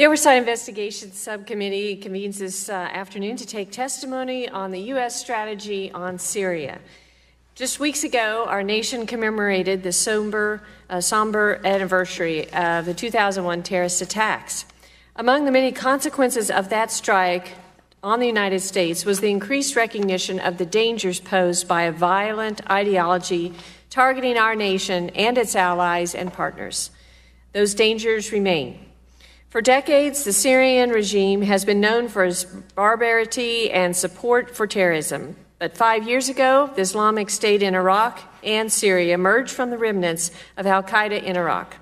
The Oversight Investigations Subcommittee convenes this afternoon to take testimony on the U.S. strategy on Syria. Just weeks ago, our nation commemorated the somber anniversary of the 2001 terrorist attacks. Among the many consequences of that strike on the United States was the increased recognition of the dangers posed by a violent ideology targeting our nation and its allies and partners. Those dangers remain. For decades, the Syrian regime has been known for its barbarity and support for terrorism. But 5 years ago, the Islamic State in Iraq and Syria emerged from the remnants of al-Qaeda in Iraq.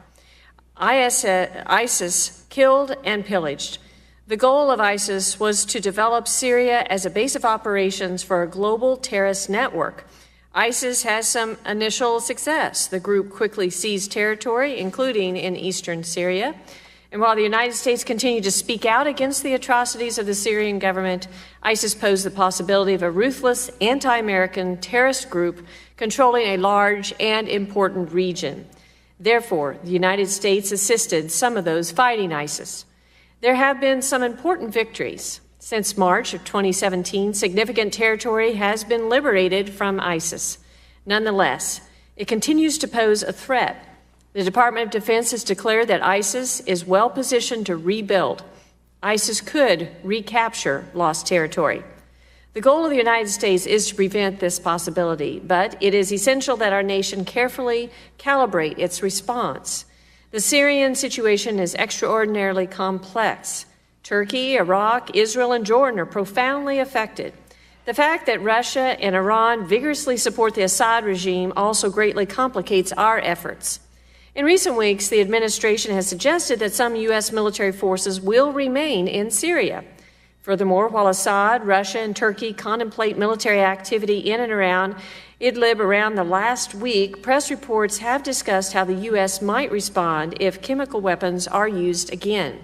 ISIS killed and pillaged. The goal of ISIS was to develop Syria as a base of operations for a global terrorist network. ISIS has some initial success. The group quickly seized territory, including in eastern Syria. And while the United States continued to speak out against the atrocities of the Syrian government, ISIS posed the possibility of a ruthless anti-American terrorist group controlling a large and important region. Therefore, the United States assisted some of those fighting ISIS. There have been some important victories. Since March of 2017, significant territory has been liberated from ISIS. Nonetheless, it continues to pose a threat. The Department of Defense has declared that ISIS is well positioned to rebuild. ISIS could recapture lost territory. The goal of the United States is to prevent this possibility, but it is essential that our nation carefully calibrate its response. The Syrian situation is extraordinarily complex. Turkey, Iraq, Israel, and Jordan are profoundly affected. The fact that Russia and Iran vigorously support the Assad regime also greatly complicates our efforts. In recent weeks, the administration has suggested that some U.S. military forces will remain in Syria. Furthermore, while Assad, Russia, and Turkey contemplate military activity in and around Idlib around the last week, press reports have discussed how the U.S. might respond if chemical weapons are used again.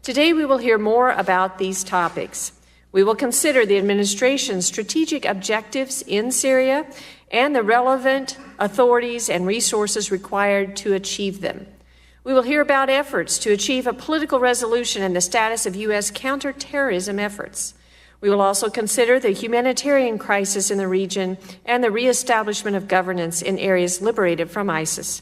Today, we will hear more about these topics. We will consider the administration's strategic objectives in Syria and the relevant authorities and resources required to achieve them. We will hear about efforts to achieve a political resolution and the status of U.S. counterterrorism efforts. We will also consider the humanitarian crisis in the region and the reestablishment of governance in areas liberated from ISIS.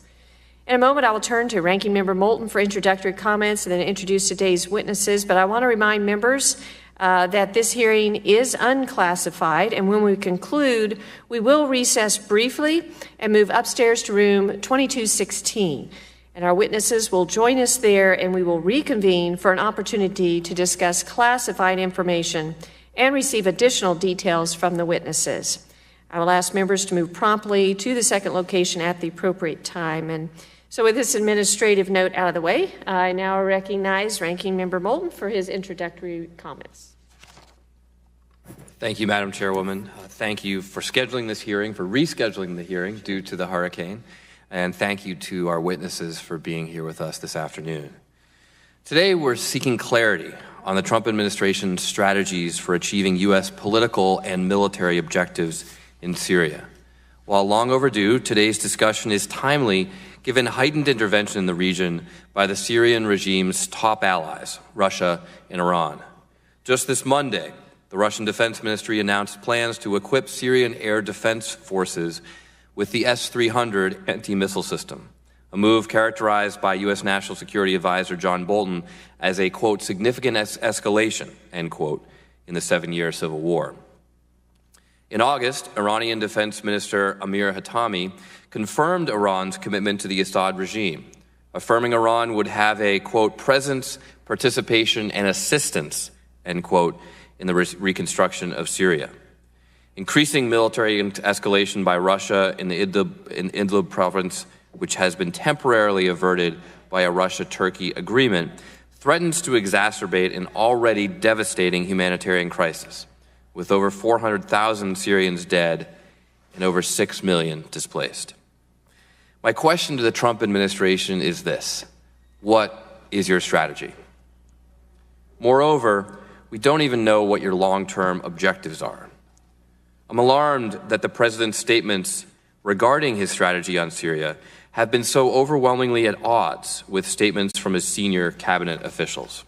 In a moment, I will turn to Ranking Member Moulton for introductory comments and then introduce today's witnesses, but I want to remind members that this hearing is unclassified, and when we conclude, we will recess briefly and move upstairs to room 2216. And our witnesses will join us there, and we will reconvene for an opportunity to discuss classified information and receive additional details from the witnesses. I will ask members to move promptly to the second location at the appropriate time. And so with this administrative note out of the way, I now recognize Ranking Member Moulton for his introductory comments. Thank you, Madam Chairwoman. Thank you for scheduling this hearing, for rescheduling the hearing due to the hurricane, and thank you to our witnesses for being here with us this afternoon. Today, we're seeking clarity on the Trump administration's strategies for achieving U.S. political and military objectives in Syria. While long overdue, today's discussion is timely given heightened intervention in the region by the Syrian regime's top allies, Russia and Iran. Just this Monday, the Russian Defense Ministry announced plans to equip Syrian air defense forces with the S-300 anti-missile system, a move characterized by U.S. National Security Advisor John Bolton as a, quote, significant escalation, end quote, in the 7-year civil war. In August, Iranian Defense Minister Amir Hatami confirmed Iran's commitment to the Assad regime, affirming Iran would have a, quote, presence, participation, and assistance, end quote, in the reconstruction of Syria. Increasing military escalation by Russia in the Idlib province, which has been temporarily averted by a Russia-Turkey agreement, threatens to exacerbate an already devastating humanitarian crisis, with over 400,000 Syrians dead and over 6 million displaced. My question to the Trump administration is this: what is your strategy? Moreover, we don't even know what your long-term objectives are. I'm alarmed that the president's statements regarding his strategy on Syria have been so overwhelmingly at odds with statements from his senior cabinet officials.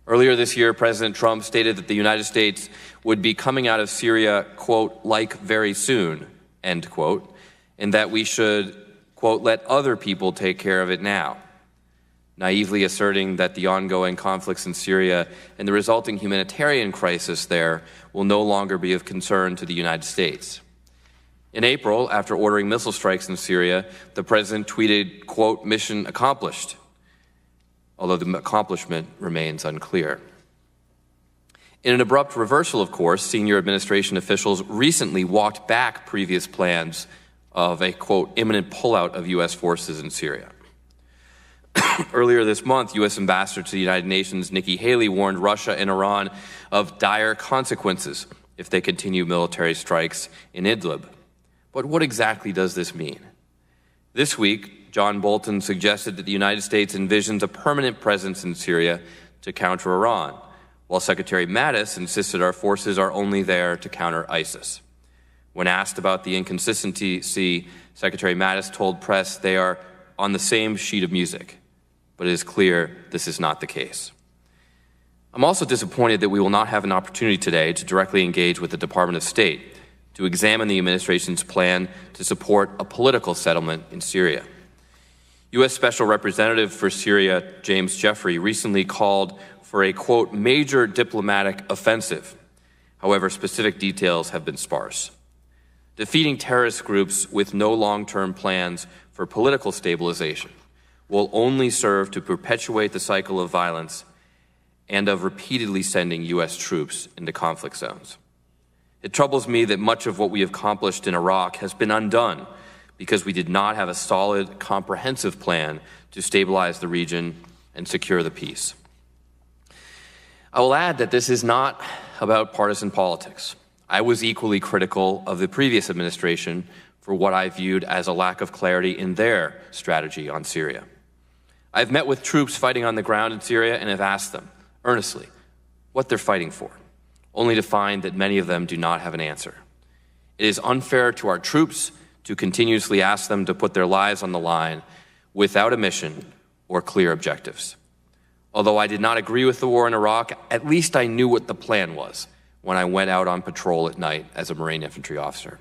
Earlier this year, President Trump stated that the United States would be coming out of Syria, quote, like very soon, end quote, and that we should, quote, let other people take care of it now, naively asserting that the ongoing conflicts in Syria and the resulting humanitarian crisis there will no longer be of concern to the United States. In April, after ordering missile strikes in Syria, the president tweeted, quote, mission accomplished, although the accomplishment remains unclear. In an abrupt reversal, of course, senior administration officials recently walked back previous plans of a, quote, imminent pullout of U.S. forces in Syria. Earlier this month, U.S. Ambassador to the United Nations Nikki Haley warned Russia and Iran of dire consequences if they continue military strikes in Idlib. But what exactly does this mean? This week, John Bolton suggested that the United States envisions a permanent presence in Syria to counter Iran, while Secretary Mattis insisted our forces are only there to counter ISIS. When asked about the inconsistency, Secretary Mattis told press they are on the same sheet of music, but it is clear this is not the case. I'm also disappointed that we will not have an opportunity today to directly engage with the Department of State to examine the administration's plan to support a political settlement in Syria. U.S. Special Representative for Syria, James Jeffrey, recently called for a, quote, major diplomatic offensive. However, specific details have been sparse. Defeating terrorist groups with no long-term plans for political stabilization will only serve to perpetuate the cycle of violence and of repeatedly sending U.S. troops into conflict zones. It troubles me that much of what we have accomplished in Iraq has been undone because we did not have a solid, comprehensive plan to stabilize the region and secure the peace. I will add that this is not about partisan politics. I was equally critical of the previous administration for what I viewed as a lack of clarity in their strategy on Syria. I've met with troops fighting on the ground in Syria and have asked them, earnestly, what they're fighting for, only to find that many of them do not have an answer. It is unfair to our troops to continuously ask them to put their lives on the line without a mission or clear objectives. Although I did not agree with the war in Iraq, at least I knew what the plan was when I went out on patrol at night as a Marine infantry officer.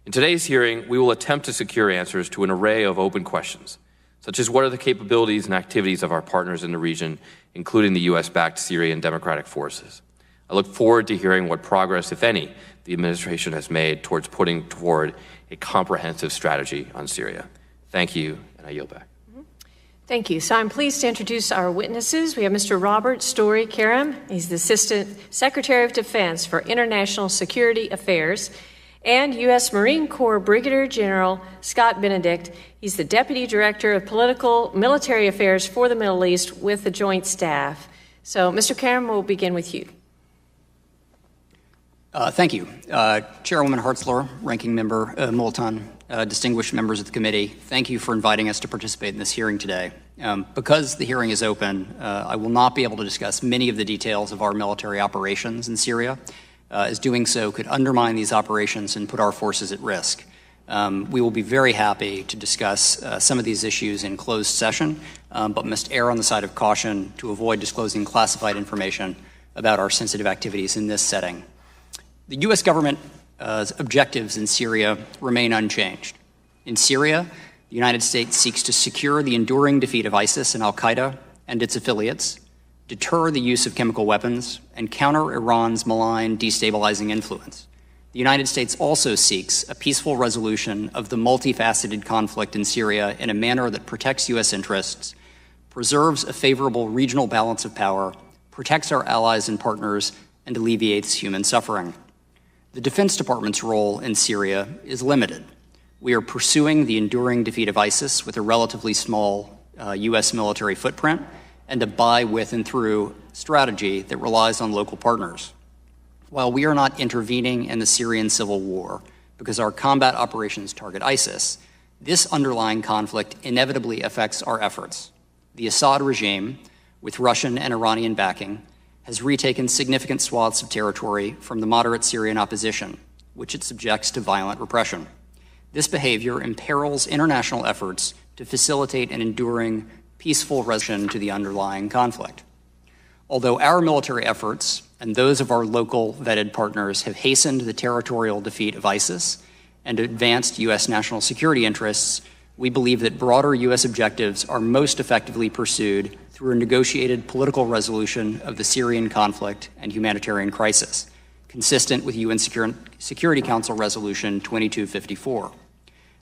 In today's hearing, we will attempt to secure answers to an array of open questions, such as what are the capabilities and activities of our partners in the region, including the U.S.-backed Syrian Democratic Forces. I look forward to hearing what progress, if any, the administration has made towards putting forward a comprehensive strategy on Syria. Thank you, and I yield back. Thank you. So I'm pleased to introduce our witnesses. We have Mr. Robert Story Karam. He's the Assistant Secretary of Defense for International Security Affairs, and U.S. Marine Corps Brigadier General Scott Benedict. He's the Deputy Director of Political Military Affairs for the Middle East with the Joint Staff. So, Mr. Karam, we'll begin with you. Thank you. Chairwoman Hartzler, Ranking Member Moulton, distinguished members of the committee, thank you for inviting us to participate in this hearing today. Because the hearing is open, I will not be able to discuss many of the details of our military operations in Syria, as doing so could undermine these operations and put our forces at risk. We will be very happy to discuss some of these issues in closed session, but must err on the side of caution to avoid disclosing classified information about our sensitive activities in this setting. The U.S. government's objectives in Syria remain unchanged. In Syria, the United States seeks to secure the enduring defeat of ISIS and al-Qaeda and its affiliates, deter the use of chemical weapons, and counter Iran's malign, destabilizing influence. The United States also seeks a peaceful resolution of the multifaceted conflict in Syria in a manner that protects U.S. interests, preserves a favorable regional balance of power, protects our allies and partners, and alleviates human suffering. The Defense Department's role in Syria is limited. We are pursuing the enduring defeat of ISIS with a relatively small U.S. military footprint and a by, with, and through strategy that relies on local partners. While we are not intervening in the Syrian civil war because our combat operations target ISIS, this underlying conflict inevitably affects our efforts. The Assad regime, with Russian and Iranian backing, has retaken significant swaths of territory from the moderate Syrian opposition, which it subjects to violent repression. This behavior imperils international efforts to facilitate an enduring, peaceful resolution to the underlying conflict. Although our military efforts and those of our local vetted partners have hastened the territorial defeat of ISIS and advanced U.S. national security interests, we believe that broader U.S. objectives are most effectively pursued through a negotiated political resolution of the Syrian conflict and humanitarian crisis, consistent with UN Security Council Resolution 2254.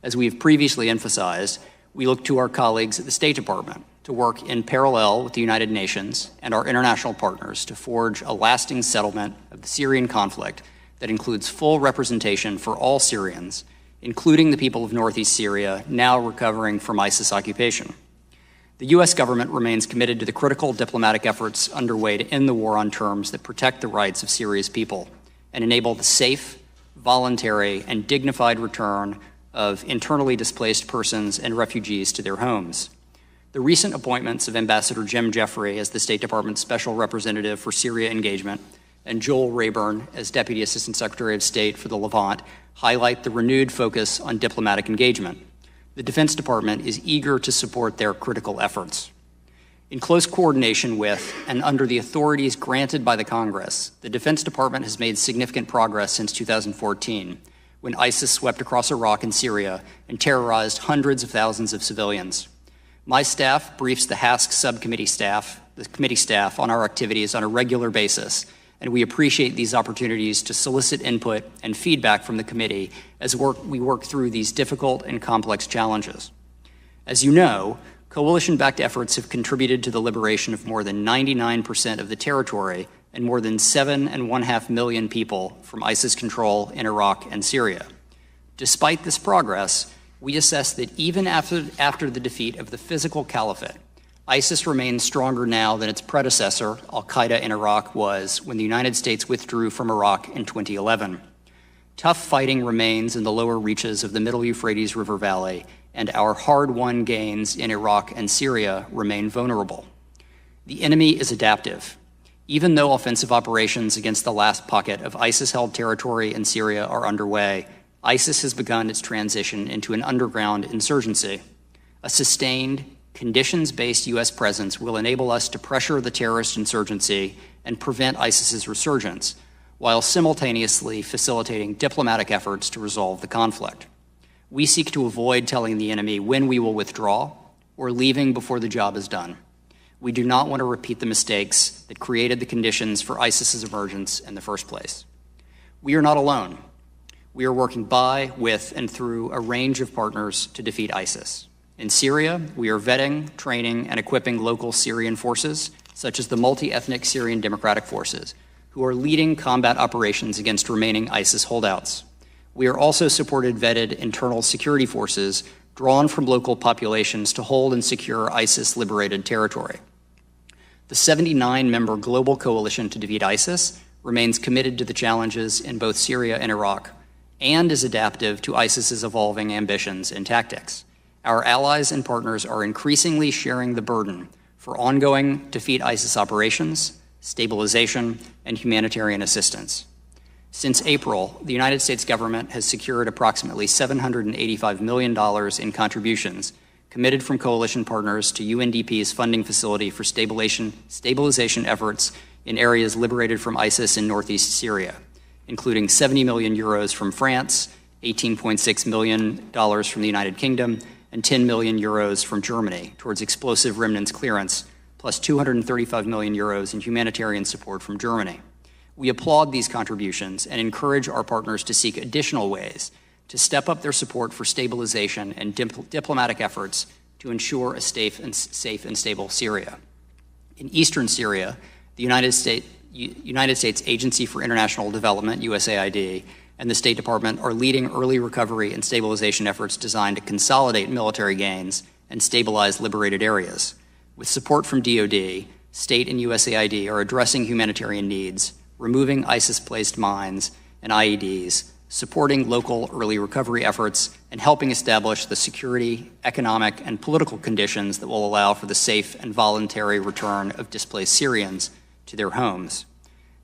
As we have previously emphasized, we look to our colleagues at the State Department to work in parallel with the United Nations and our international partners to forge a lasting settlement of the Syrian conflict that includes full representation for all Syrians, including the people of northeast Syria now recovering from ISIS occupation. The U.S. government remains committed to the critical diplomatic efforts underway to end the war on terms that protect the rights of Syria's people and enable the safe, voluntary, and dignified return of internally displaced persons and refugees to their homes. The recent appointments of Ambassador Jim Jeffrey as the State Department's Special Representative for Syria engagement and Joel Rayburn as Deputy Assistant Secretary of State for the Levant highlight the renewed focus on diplomatic engagement. The Defense Department is eager to support their critical efforts. In close coordination with and under the authorities granted by the Congress, the Defense Department has made significant progress since 2014, when ISIS swept across Iraq and Syria and terrorized hundreds of thousands of civilians. My staff briefs the HASC subcommittee staff, the committee staff, on our activities on a regular basis, and we appreciate these opportunities to solicit input and feedback from the committee as we work through these difficult and complex challenges. As you know, coalition-backed efforts have contributed to the liberation of more than 99% of the territory and more than 7.5 million people from ISIS control in Iraq and Syria. Despite this progress, we assess that even after the defeat of the physical caliphate, ISIS remains stronger now than its predecessor, al-Qaeda in Iraq, was when the United States withdrew from Iraq in 2011. Tough fighting remains in the lower reaches of the Middle Euphrates River Valley, and our hard-won gains in Iraq and Syria remain vulnerable. The enemy is adaptive. Even though offensive operations against the last pocket of ISIS-held territory in Syria are underway, ISIS has begun its transition into an underground insurgency. A sustained, conditions-based U.S. presence will enable us to pressure the terrorist insurgency and prevent ISIS's resurgence, while simultaneously facilitating diplomatic efforts to resolve the conflict. We seek to avoid telling the enemy when we will withdraw or leaving before the job is done. We do not want to repeat the mistakes that created the conditions for ISIS's emergence in the first place. We are not alone. We are working by, with, and through a range of partners to defeat ISIS. In Syria, we are vetting, training, and equipping local Syrian forces, such as the multi-ethnic Syrian Democratic Forces, who are leading combat operations against remaining ISIS holdouts. We are also supported vetted internal security forces drawn from local populations to hold and secure ISIS-liberated territory. The 79-member global coalition to defeat ISIS remains committed to the challenges in both Syria and Iraq, and is adaptive to ISIS's evolving ambitions and tactics. Our allies and partners are increasingly sharing the burden for ongoing defeat ISIS operations, stabilization, and humanitarian assistance. Since April, the United States government has secured approximately $785 million in contributions committed from coalition partners to UNDP's funding facility for stabilization efforts in areas liberated from ISIS in northeast Syria, including 70 million euros from France, $18.6 million from the United Kingdom, and 10 million euros from Germany towards explosive remnants clearance, plus 235 million euros in humanitarian support from Germany. We applaud these contributions and encourage our partners to seek additional ways to step up their support for stabilization and diplomatic efforts to ensure a safe and stable Syria. In eastern Syria, the United States Agency for International Development, USAID, and the State Department are leading early recovery and stabilization efforts designed to consolidate military gains and stabilize liberated areas. With support from DoD, State and USAID are addressing humanitarian needs, removing ISIS-placed mines and IEDs, supporting local early recovery efforts, and helping establish the security, economic, and political conditions that will allow for the safe and voluntary return of displaced Syrians to their homes.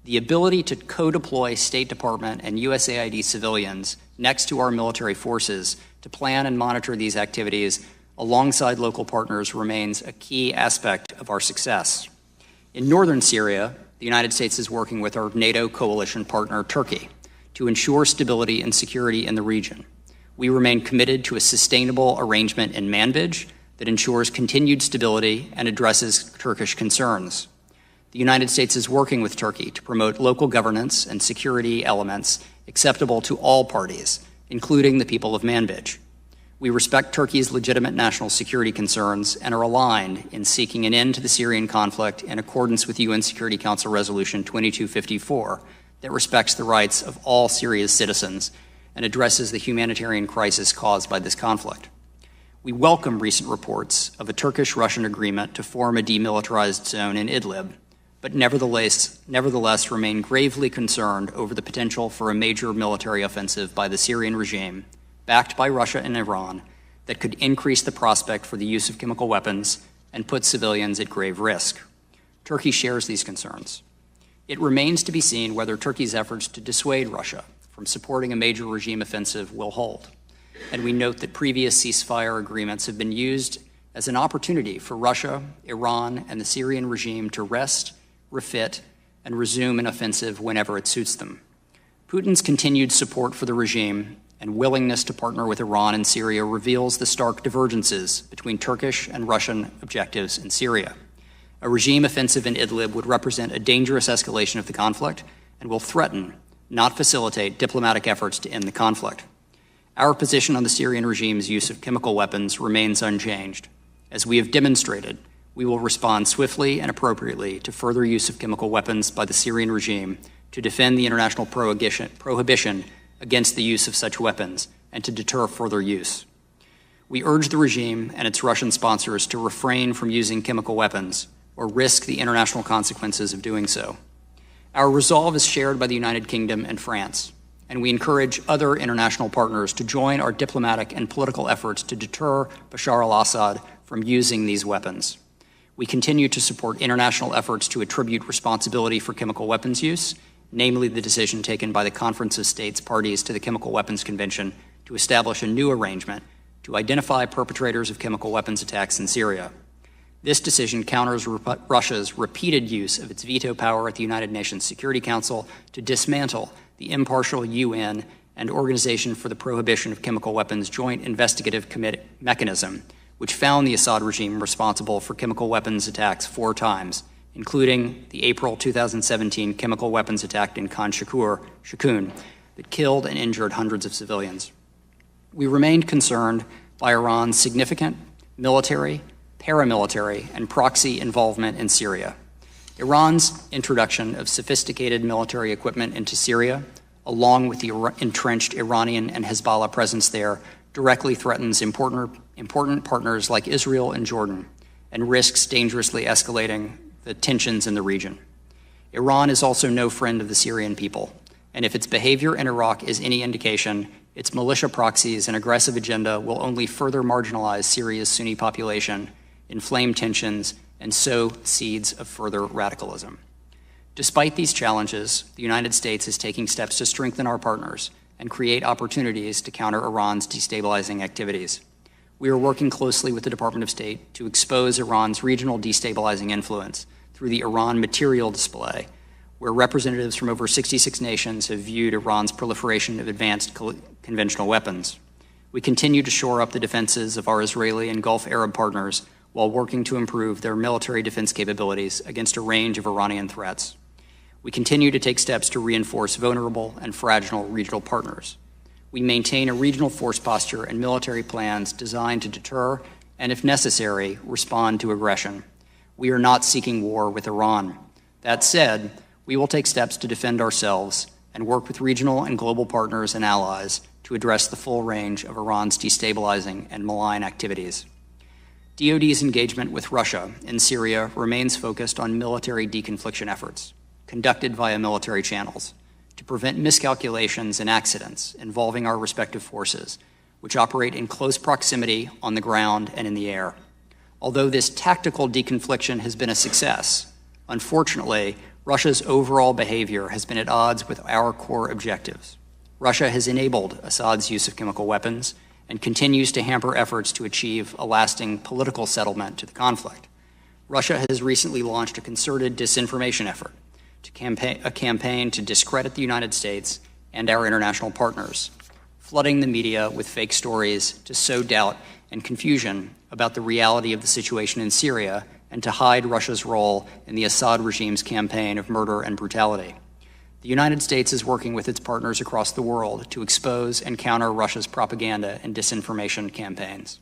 The ability to co-deploy State Department and USAID civilians next to our military forces to plan and monitor these activities alongside local partners remains a key aspect of our success. In northern Syria, the United States is working with our NATO coalition partner, Turkey, to ensure stability and security in the region. We remain committed to a sustainable arrangement in Manbij that ensures continued stability and addresses Turkish concerns. The United States is working with Turkey to promote local governance and security elements acceptable to all parties, including the people of Manbij. We respect Turkey's legitimate national security concerns and are aligned in seeking an end to the Syrian conflict in accordance with UN Security Council Resolution 2254 that respects the rights of all Syria's citizens and addresses the humanitarian crisis caused by this conflict. We welcome recent reports of a Turkish-Russian agreement to form a demilitarized zone in Idlib, but nevertheless remain gravely concerned over the potential for a major military offensive by the Syrian regime, backed by Russia and Iran, that could increase the prospect for the use of chemical weapons and put civilians at grave risk. Turkey shares these concerns. It remains to be seen whether Turkey's efforts to dissuade Russia from supporting a major regime offensive will hold. And we note that previous ceasefire agreements have been used as an opportunity for Russia, Iran, and the Syrian regime to rest, refit, and resume an offensive whenever it suits them. Putin's continued support for the regime and willingness to partner with Iran in Syria reveals the stark divergences between Turkish and Russian objectives in Syria. A regime offensive in Idlib would represent a dangerous escalation of the conflict and will threaten, not facilitate, diplomatic efforts to end the conflict. Our position on the Syrian regime's use of chemical weapons remains unchanged. As we have demonstrated, we will respond swiftly and appropriately to further use of chemical weapons by the Syrian regime to defend the international prohibition against the use of such weapons and to deter further use. We urge the regime and its Russian sponsors to refrain from using chemical weapons or risk the international consequences of doing so. Our resolve is shared by the United Kingdom and France, and we encourage other international partners to join our diplomatic and political efforts to deter Bashar al-Assad from using these weapons. We continue to support international efforts to attribute responsibility for chemical weapons use, namely the decision taken by the Conference of States parties to the Chemical Weapons Convention to establish a new arrangement to identify perpetrators of chemical weapons attacks in Syria. This decision counters Russia's repeated use of its veto power at the United Nations Security Council to dismantle the impartial UN and Organization for the Prohibition of Chemical Weapons Joint Investigative Mechanism, which found the Assad regime responsible for chemical weapons attacks 4 times, including the April 2017 chemical weapons attack in Khan Shaykhun that killed and injured hundreds of civilians. We remained concerned by Iran's significant military, paramilitary, and proxy involvement in Syria. Iran's introduction of sophisticated military equipment into Syria, along with the entrenched Iranian and Hezbollah presence there, directly threatens important partners like Israel and Jordan and risks dangerously escalating the tensions in the region. Iran is also no friend of the Syrian people, and if its behavior in Iraq is any indication, its militia proxies and aggressive agenda will only further marginalize Syria's Sunni population, inflame tensions, and sow seeds of further radicalism. Despite these challenges, the United States is taking steps to strengthen our partners and create opportunities to counter Iran's destabilizing activities. We are working closely with the Department of State to expose Iran's regional destabilizing influence through the Iran Material Display, where representatives from over 66 nations have viewed Iran's proliferation of advanced conventional weapons. We continue to shore up the defenses of our Israeli and Gulf Arab partners while working to improve their military defense capabilities against a range of Iranian threats. We continue to take steps to reinforce vulnerable and fragile regional partners. We maintain a regional force posture and military plans designed to deter and, if necessary, respond to aggression. We are not seeking war with Iran. That said, we will take steps to defend ourselves and work with regional and global partners and allies to address the full range of Iran's destabilizing and malign activities. DoD's engagement with Russia in Syria remains focused on military deconfliction efforts, conducted via military channels, to prevent miscalculations and accidents involving our respective forces, which operate in close proximity on the ground and in the air. Although this tactical deconfliction has been a success, unfortunately, Russia's overall behavior has been at odds with our core objectives. Russia has enabled Assad's use of chemical weapons and continues to hamper efforts to achieve a lasting political settlement to the conflict. Russia has recently launched a concerted disinformation effort, a campaign to discredit the United States and our international partners, flooding the media with fake stories to sow doubt and confusion about the reality of the situation in Syria and to hide Russia's role in the Assad regime's campaign of murder and brutality. The United States is working with its partners across the world to expose and counter Russia's propaganda and disinformation campaigns.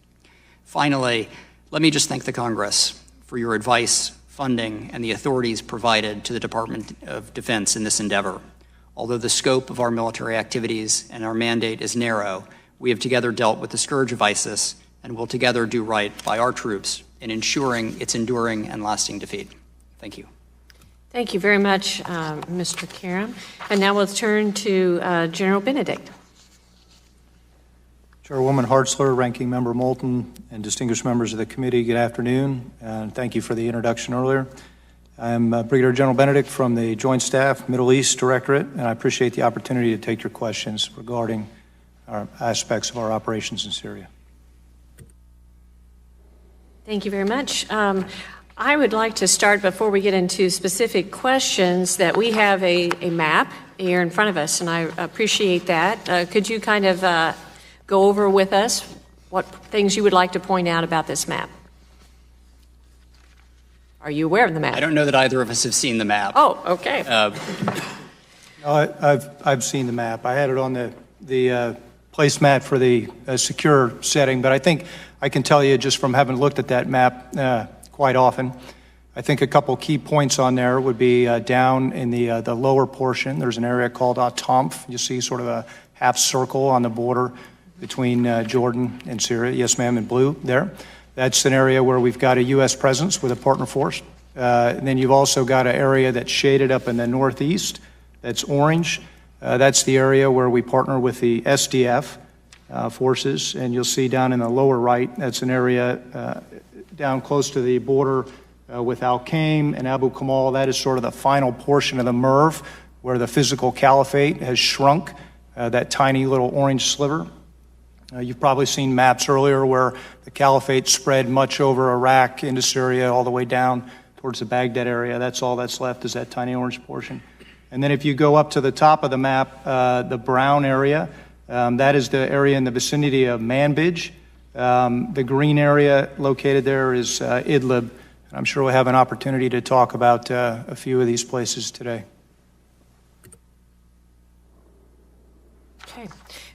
Finally, let me just thank the Congress for your advice, funding, and the authorities provided to the Department of Defense in this endeavor. Although the scope of our military activities and our mandate is narrow, we have together dealt with the scourge of ISIS and will together do right by our troops in ensuring its enduring and lasting defeat. Thank you. Thank you very much, Mr. Karam. And now we'll turn to General Benedict. Chairwoman Hartzler, Ranking Member Moulton, and distinguished members of the committee, good afternoon, and thank you for the introduction earlier. I'm Brigadier General Benedict from the Joint Staff Middle East Directorate, and I appreciate the opportunity to take your questions regarding our aspects of our operations in Syria. Thank you very much. I would like to start, before we get into specific questions, that we have a map here in front of us, and I appreciate that. Could you kind of go over with us what things you would like to point out about this map? Are you aware of the map? I don't know that either of us have seen the map. Oh, okay. I've seen the map. I had it on the placemat for the secure setting, but I think I can tell you just from having looked at that map quite often, I think a couple key points on there would be down in the lower portion. There's an area called Atamf. You see sort of a half circle on the border between Jordan and Syria. Yes, ma'am, in blue there. That's an area where we've got a U.S. presence with a partner force. And then you've also got an area that's shaded up in the northeast. That's orange. That's the area where we partner with the SDF forces. And you'll see down in the lower right, that's an area down close to the border with Al-Qaim and Abu Kamal. That is sort of the final portion of the MERV where the physical caliphate has shrunk, that tiny little orange sliver. You've probably seen maps earlier where the caliphate spread much over Iraq into Syria all the way down towards the Baghdad area. That's all that's left is that tiny orange portion. And then if you go up to the top of the map, the brown area, that is the area in the vicinity of Manbij. The green area located there is Idlib. I'm sure we'll have an opportunity to talk about a few of these places today. Okay.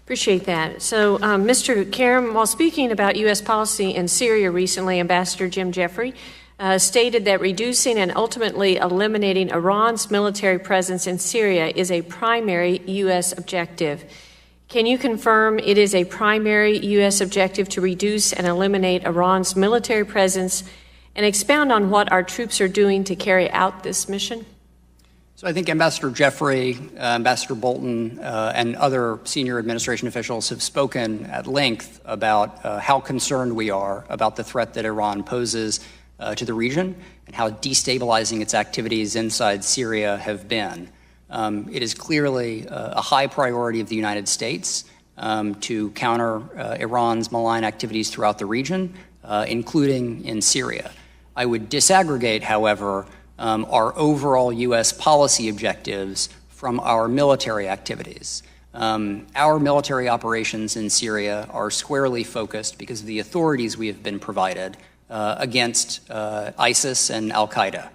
Appreciate that. So, Mr. Karam, while speaking about U.S. policy in Syria recently, Ambassador Jim Jeffrey stated that reducing and ultimately eliminating Iran's military presence in Syria is a primary U.S. objective. Can you confirm it is a primary U.S. objective to reduce and eliminate Iran's military presence, and expound on what our troops are doing to carry out this mission? So I think Ambassador Jeffrey, Ambassador Bolton, and other senior administration officials have spoken at length about how concerned we are about the threat that Iran poses to the region and how destabilizing its activities inside Syria have been. It is clearly a high priority of the United States to counter Iran's malign activities throughout the region, including in Syria. I would disaggregate, however, our overall U.S. policy objectives from our military activities. Our military operations in Syria are squarely focused, because of the authorities we have been provided, against ISIS and Al-Qaeda.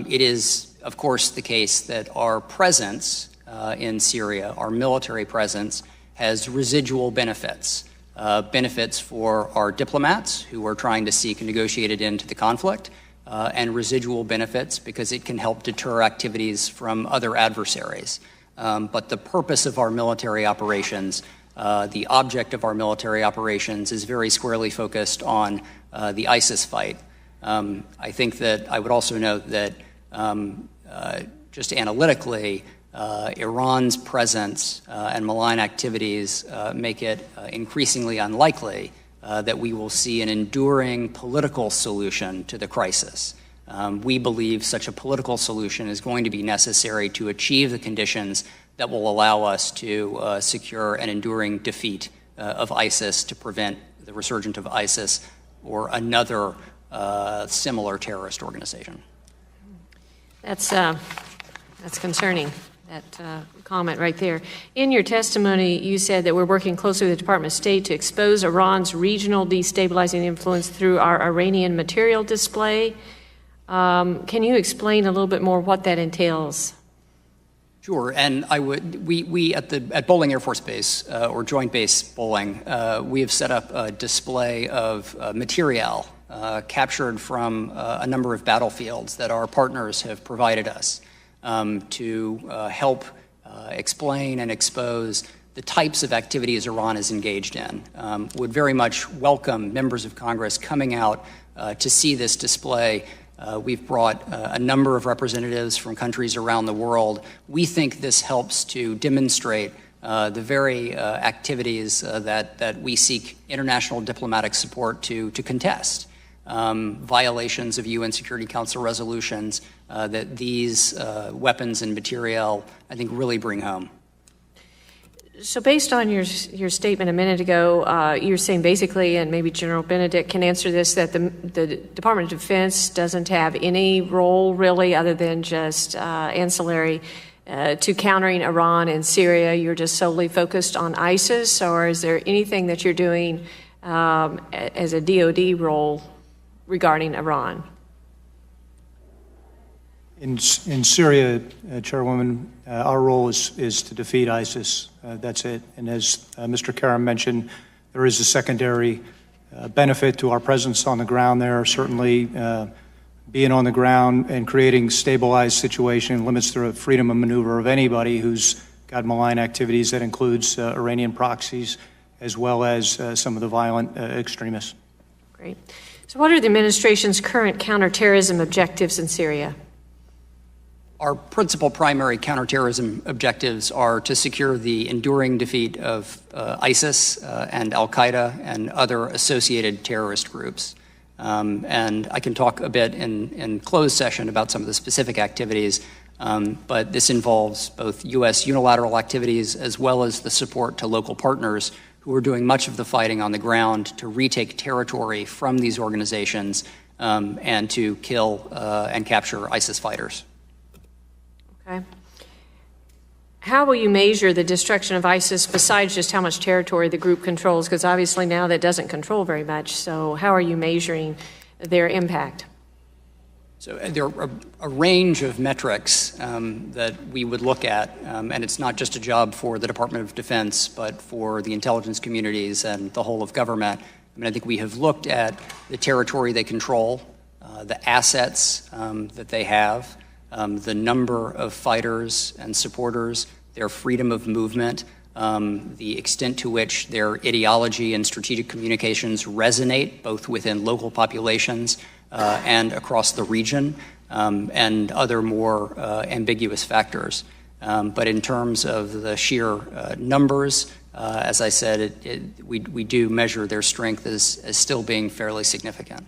It is, of course, the case that our presence in Syria, our military presence, has residual benefits. Benefits for our diplomats who are trying to seek a negotiated end to the conflict, and residual benefits because it can help deter activities from other adversaries. But the purpose of our military operations, the object of our military operations, is very squarely focused on the ISIS fight. I think that I would also note that just analytically, Iran's presence and malign activities make it increasingly unlikely that we will see an enduring political solution to the crisis. We believe such a political solution is going to be necessary to achieve the conditions that will allow us to secure an enduring defeat of ISIS, to prevent the resurgence of ISIS or another similar terrorist organization. That's concerning, that comment right there. In your testimony, you said that we're working closely with the Department of State to expose Iran's regional destabilizing influence through our Iranian material display. Can you explain a little bit more what that entails? Sure, and we at Bolling Air Force Base, or Joint Base Bolling, we have set up a display of material captured from a number of battlefields that our partners have provided us to help explain and expose the types of activities Iran is engaged in. Would very much welcome members of Congress coming out to see this display. We've brought a number of representatives from countries around the world. We think this helps to demonstrate the very activities that we seek international diplomatic support to contest. Violations of UN Security Council resolutions that these weapons and material, I think, really bring home. So based on your statement a minute ago, you're saying basically, and maybe General Benedict can answer this, that the Department of Defense doesn't have any role really other than just ancillary to countering Iran and Syria. You're just solely focused on ISIS, or is there anything that you're doing as a DoD role regarding Iran? In Syria, Chairwoman, our role is to defeat ISIS. That's it. And as Mr. Karam mentioned, there is a secondary benefit to our presence on the ground there. Certainly, being on the ground and creating stabilized situation limits the freedom of maneuver of anybody who's got malign activities. That includes Iranian proxies as well as some of the violent extremists. Great. So what are the administration's current counterterrorism objectives in Syria? Our principal primary counterterrorism objectives are to secure the enduring defeat of ISIS and Al-Qaeda and other associated terrorist groups. And I can talk a bit in closed session about some of the specific activities, but this involves both U.S. unilateral activities as well as the support to local partners who are doing much of the fighting on the ground to retake territory from these organizations and to kill and capture ISIS fighters. Okay. How will you measure the destruction of ISIS besides just how much territory the group controls? Because obviously now that doesn't control very much. So how are you measuring their impact? So there are a range of metrics that we would look at, and it's not just a job for the Department of Defense, but for the intelligence communities and the whole of government. I mean, I think we have looked at the territory they control, the assets that they have, the number of fighters and supporters, their freedom of movement, the extent to which their ideology and strategic communications resonate both within local populations and across the region, and other more ambiguous factors. But in terms of the sheer numbers, as I said, we do measure their strength as still being fairly significant.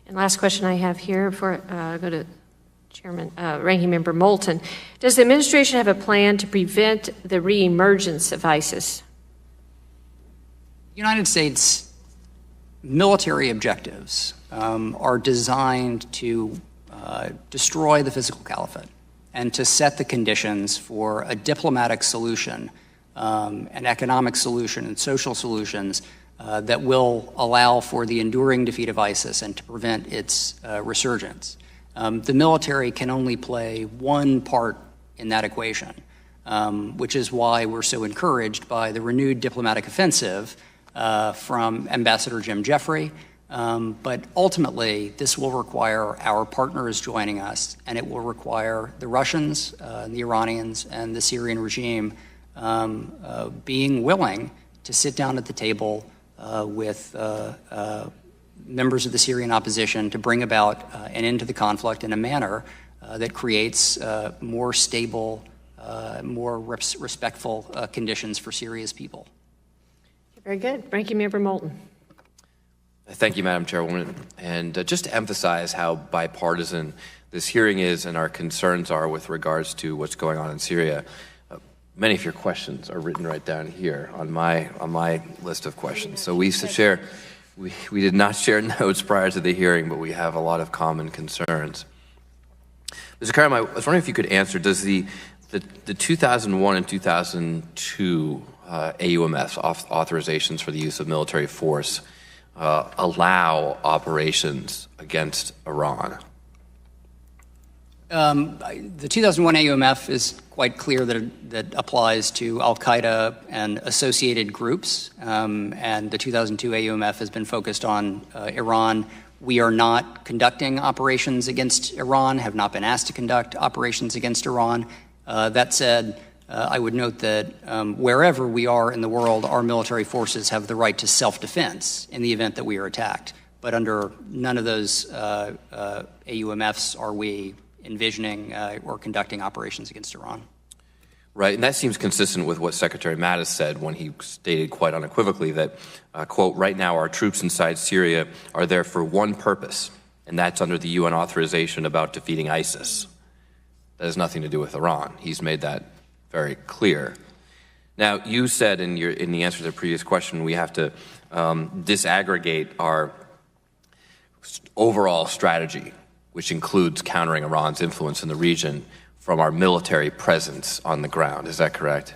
And last question I have here before I go to Ranking Member Moulton. Does the administration have a plan to prevent the reemergence of ISIS? United States military objectives are designed to destroy the physical caliphate and to set the conditions for a diplomatic solution, an economic solution, and social solutions that will allow for the enduring defeat of ISIS and to prevent its resurgence. The military can only play one part in that equation, which is why we're so encouraged by the renewed diplomatic offensive from Ambassador Jim Jeffrey. But ultimately, this will require our partners joining us, and it will require the Russians, the Iranians, and the Syrian regime being willing to sit down at the table with members of the Syrian opposition to bring about an end to the conflict in a manner that creates more stable, more respectful conditions for Syria's people. Very good. Ranking Member Moulton. Thank you, Madam Chairwoman. And just to emphasize how bipartisan this hearing is and our concerns are with regards to what's going on in Syria, many of your questions are written right down here on my list of questions. So we share We did not share notes prior to the hearing, but we have a lot of common concerns. Mr. Karam, I was wondering if you could answer, does the 2001 and 2002 AUMF authorizations for the use of military force allow operations against Iran? The 2001 AUMF is quite clear that applies to al-Qaeda and associated groups, and the 2002 AUMF has been focused on Iran. We are not conducting operations against Iran, have not been asked to conduct operations against Iran. That said, I would note that wherever we are in the world, our military forces have the right to self-defense in the event that we are attacked. But under none of those AUMFs are we envisioning or conducting operations against Iran. Right, and that seems consistent with what Secretary Mattis said when he stated quite unequivocally that, quote, right now our troops inside Syria are there for one purpose, and that's under the UN authorization about defeating ISIS. That has nothing to do with Iran. He's made that very clear. Now, you said in the answer to the previous question, we have to disaggregate our overall strategy, which includes countering Iran's influence in the region, from our military presence on the ground. Is that correct?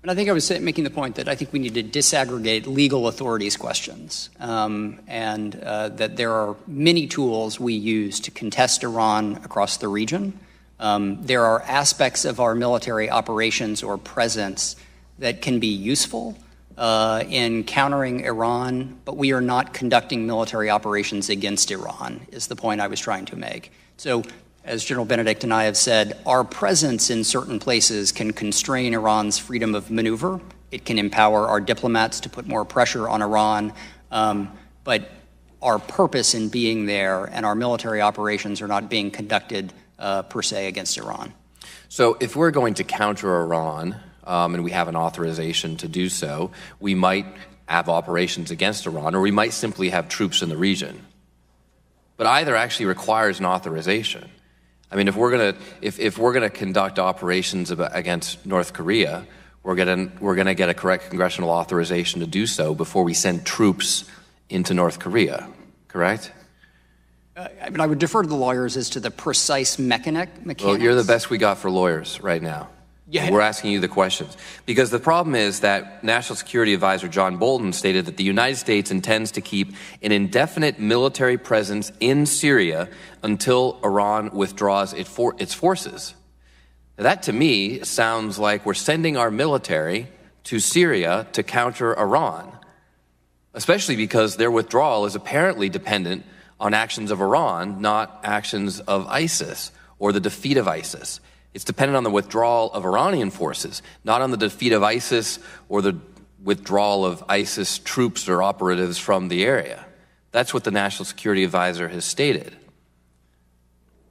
And I think I was making the point that I think we need to disaggregate legal authorities questions, and that there are many tools we use to contest Iran across the region. There are aspects of our military operations or presence that can be useful in countering Iran, but we are not conducting military operations against Iran, is the point I was trying to make. So, as General Benedict and I have said, our presence in certain places can constrain Iran's freedom of maneuver. It can empower our diplomats to put more pressure on Iran, but our purpose in being there and our military operations are not being conducted per se against Iran. So if we're going to counter Iran, and we have an authorization to do so, we might have operations against Iran, or we might simply have troops in the region. But either actually requires an authorization. I mean, if we're gonna conduct operations against North Korea, we're gonna get a correct congressional authorization to do so before we send troops into North Korea. Correct? I mean, I would defer to the lawyers as to the precise mechanics. Well, you're the best we got for lawyers right now. Yeah. We're asking you the questions. Because the problem is that National Security Advisor John Bolton stated that the United States intends to keep an indefinite military presence in Syria until Iran withdraws its forces. Now, that, to me, sounds like we're sending our military to Syria to counter Iran, especially because their withdrawal is apparently dependent on actions of Iran, not actions of ISIS or the defeat of ISIS. It's dependent on the withdrawal of Iranian forces, not on the defeat of ISIS or the withdrawal of ISIS troops or operatives from the area. That's what the National Security Advisor has stated.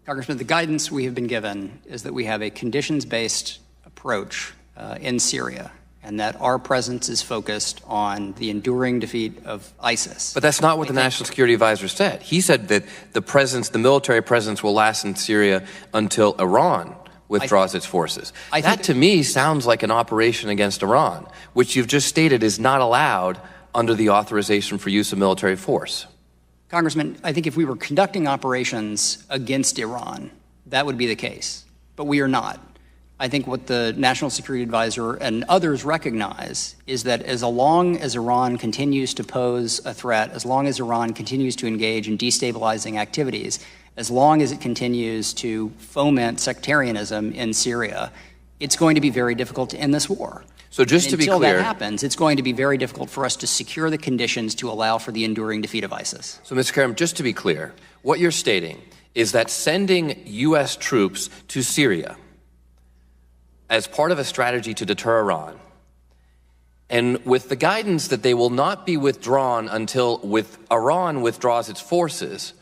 Congressman, the guidance we have been given is that we have a conditions-based approach in Syria, and that our presence is focused on the enduring defeat of ISIS. But that's not what the National Security Advisor said. He said that the military presence will last in Syria until Iran withdraws its forces. That, to me, sounds like an operation against Iran, which you've just stated is not allowed under the authorization for use of military force. Congressman, I think if we were conducting operations against Iran, that would be the case. But we are not. I think what the National Security Advisor and others recognize is that as long as Iran continues to pose a threat, as long as Iran continues to engage in destabilizing activities, as long as it continues to foment sectarianism in Syria, it's going to be very difficult to end this war. So just to be clear, until that happens, it's going to be very difficult for us to secure the conditions to allow for the enduring defeat of ISIS. So, Mr. Karam, just to be clear, what you're stating is that sending U.S. troops to Syria as part of a strategy to deter Iran, and with the guidance that they will not be withdrawn until Iran withdraws its forces,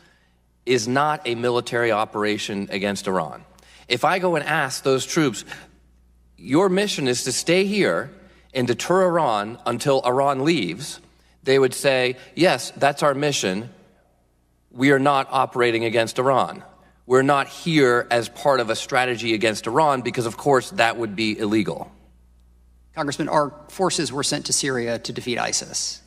is not a military operation against Iran. If I go and ask those troops, your mission is to stay here and deter Iran until Iran leaves, they would say, yes, that's our mission. We are not operating against Iran. We're not here as part of a strategy against Iran because, of course, that would be illegal. Congressman, our forces were sent to Syria to defeat ISIS.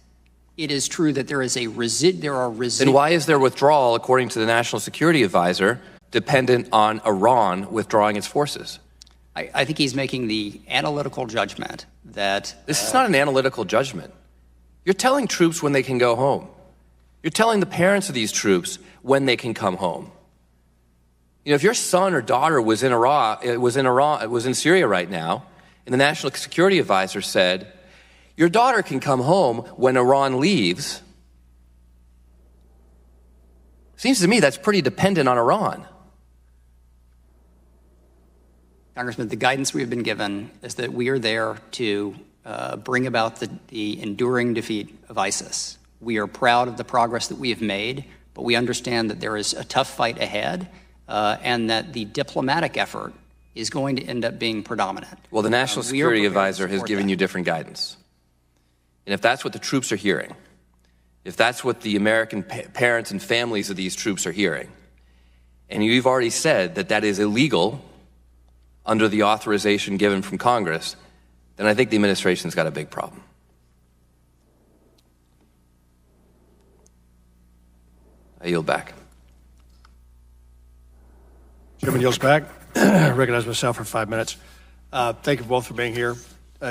It is true that there is Then why is their withdrawal, according to the National Security Advisor, dependent on Iran withdrawing its forces? I think he's making the analytical judgment that... This is not an analytical judgment. You're telling troops when they can go home. You're telling the parents of these troops when they can come home. You know, if your son or daughter was in Syria right now, and the National Security Advisor said, your daughter can come home when Iran leaves, seems to me that's pretty dependent on Iran. Congressman, the guidance we have been given is that we are there to bring about the enduring defeat of ISIS. We are proud of the progress that we have made, but we understand that there is a tough fight ahead and that the diplomatic effort is going to end up being predominant. Well, the National Security Advisor has given you different guidance. And if that's what the troops are hearing, if that's what the American parents and families of these troops are hearing, and you've already said that that is illegal under the authorization given from Congress, then I think the administration's got a big problem. I yield back. Chairman yields back. I recognize myself for 5 minutes. Thank you both for being here.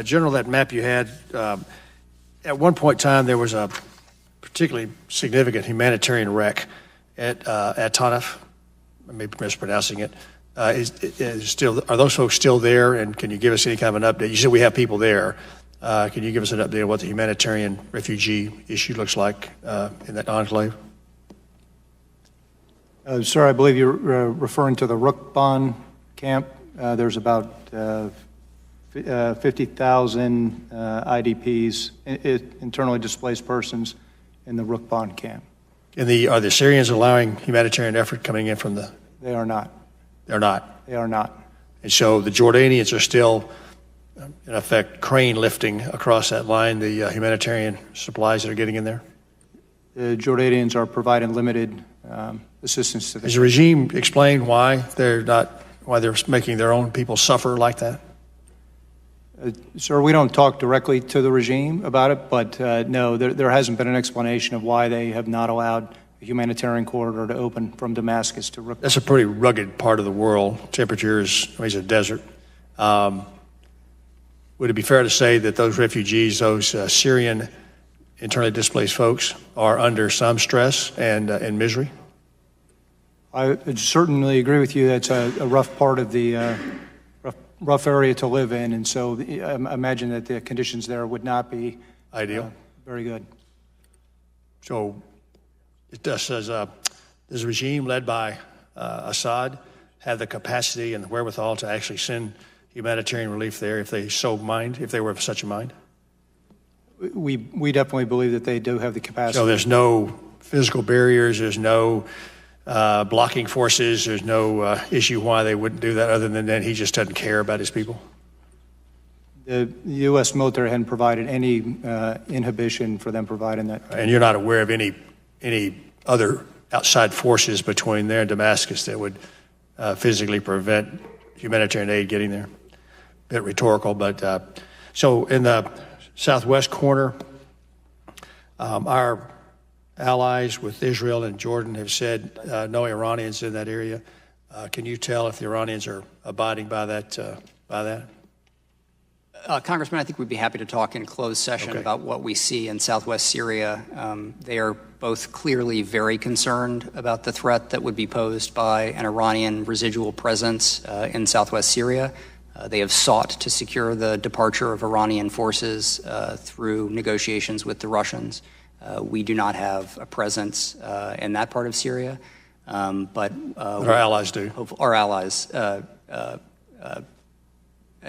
General, that map you had, at one point in time, there was a particularly significant humanitarian wreck at Tanaf. I may be mispronouncing it. Are those folks still there, and can you give us any kind of an update? You said we have people there. Can you give us an update on what the humanitarian refugee issue looks like in that enclave? Sir, I believe you're referring to the Rukban camp. There's about 50,000 IDPs, internally displaced persons, in the Rukban camp. Are the Syrians allowing humanitarian effort coming in from the... They are not. They're not? They are not. And so the Jordanians are still, in effect, crane lifting across that line the humanitarian supplies that are getting in there? The Jordanians are providing limited assistance to the... Has the regime explained why they're making their own people suffer like that? Sir, we don't talk directly to the regime about it, but no, there hasn't been an explanation of why they have not allowed a humanitarian corridor to open from Damascus to Rukban. That's a pretty rugged part of the world. Temperatures, it's a desert. Would it be fair to say that those refugees, those Syrian internally displaced folks, are under some stress and misery? I certainly agree with you. That's a rough part of the rough area to live in, and so I imagine that the conditions there would not be ideal. Very good. So, does the regime led by Assad have the capacity and the wherewithal to actually send humanitarian relief there if they so mind, if they were of such a mind? We definitely believe that they do have the capacity. So there's no physical barriers, there's no blocking forces, there's no issue why they wouldn't do that other than that he just doesn't care about his people? The U.S. military hadn't provided any inhibition for them providing that. And you're not aware of any other outside forces between there and Damascus that would physically prevent humanitarian aid getting there? A bit rhetorical, but so in the southwest corner, our allies with Israel and Jordan have said no Iranians in that area. Can you tell if the Iranians are abiding by that? Congressman, I think we'd be happy to talk in closed session about what we see in southwest Syria. They are both clearly very concerned about the threat that would be posed by an Iranian residual presence in southwest Syria. They have sought to secure the departure of Iranian forces through negotiations with the Russians. We do not have a presence in that part of Syria, but our allies do. Our allies. They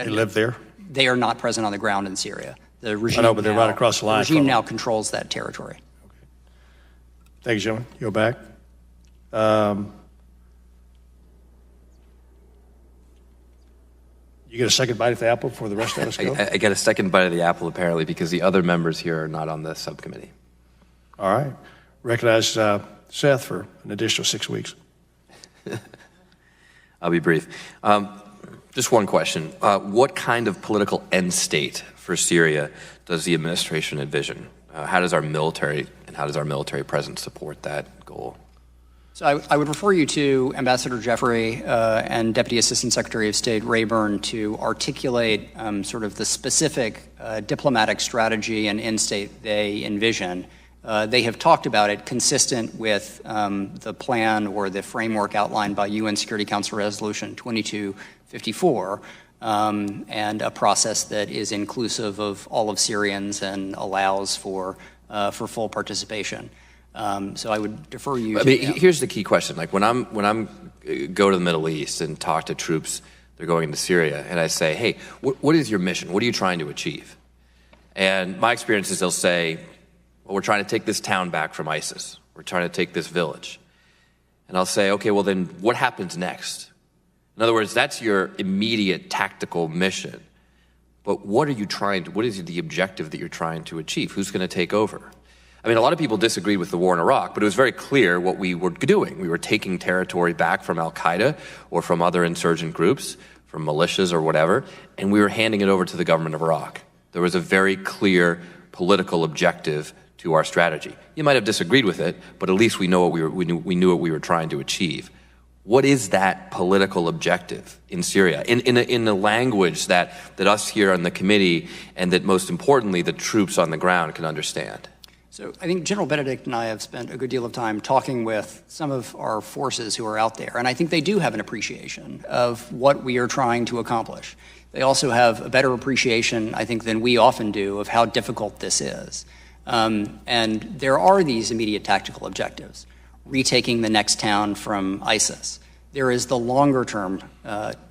live there? They are not present on the ground in Syria. The regime I know, but they're right across the line. The regime now controls that territory. Okay. Thank you, gentlemen. You go back. You get a second bite at the apple before the rest of us go? I get a second bite of the apple, apparently, because the other members here are not on the subcommittee. All right. Recognize Seth for an additional 6 weeks. I'll be brief. Just one question. What kind of political end state for Syria does the administration envision? How does our military presence support that goal? So I would refer you to Ambassador Jeffrey and Deputy Assistant Secretary of State Rayburn to articulate sort of the specific diplomatic strategy and end state they envision. They have talked about it consistent with the plan or the framework outlined by UN Security Council Resolution 2254, and a process that is inclusive of all of Syrians and allows for full participation. So I would defer you. I mean, here's the key question: like when I'm go to the Middle East and talk to troops, they're going into Syria, and I say, "Hey, what is your mission? What are you trying to achieve?" And my experience is they'll say, "Well, we're trying to take this town back from ISIS. We're trying to take this village." And I'll say, "Okay, well then, what happens next?" In other words, that's your immediate tactical mission. But what are you trying to? What is the objective that you're trying to achieve? Who's going to take over? I mean, a lot of people disagreed with the war in Iraq, but it was very clear what we were doing. We were taking territory back from al-Qaeda or from other insurgent groups, from militias or whatever, and we were handing it over to the government of Iraq. There was a very clear political objective to our strategy. You might have disagreed with it, but at least we knew what we were trying to achieve. What is that political objective in Syria, in the language that us here on the committee and that most importantly the troops on the ground can understand? So I think General Benedict and I have spent a good deal of time talking with some of our forces who are out there, and I think they do have an appreciation of what we are trying to accomplish. They also have a better appreciation, I think, than we often do of how difficult this is. And there are these immediate tactical objectives: retaking the next town from ISIS. There is the longer-term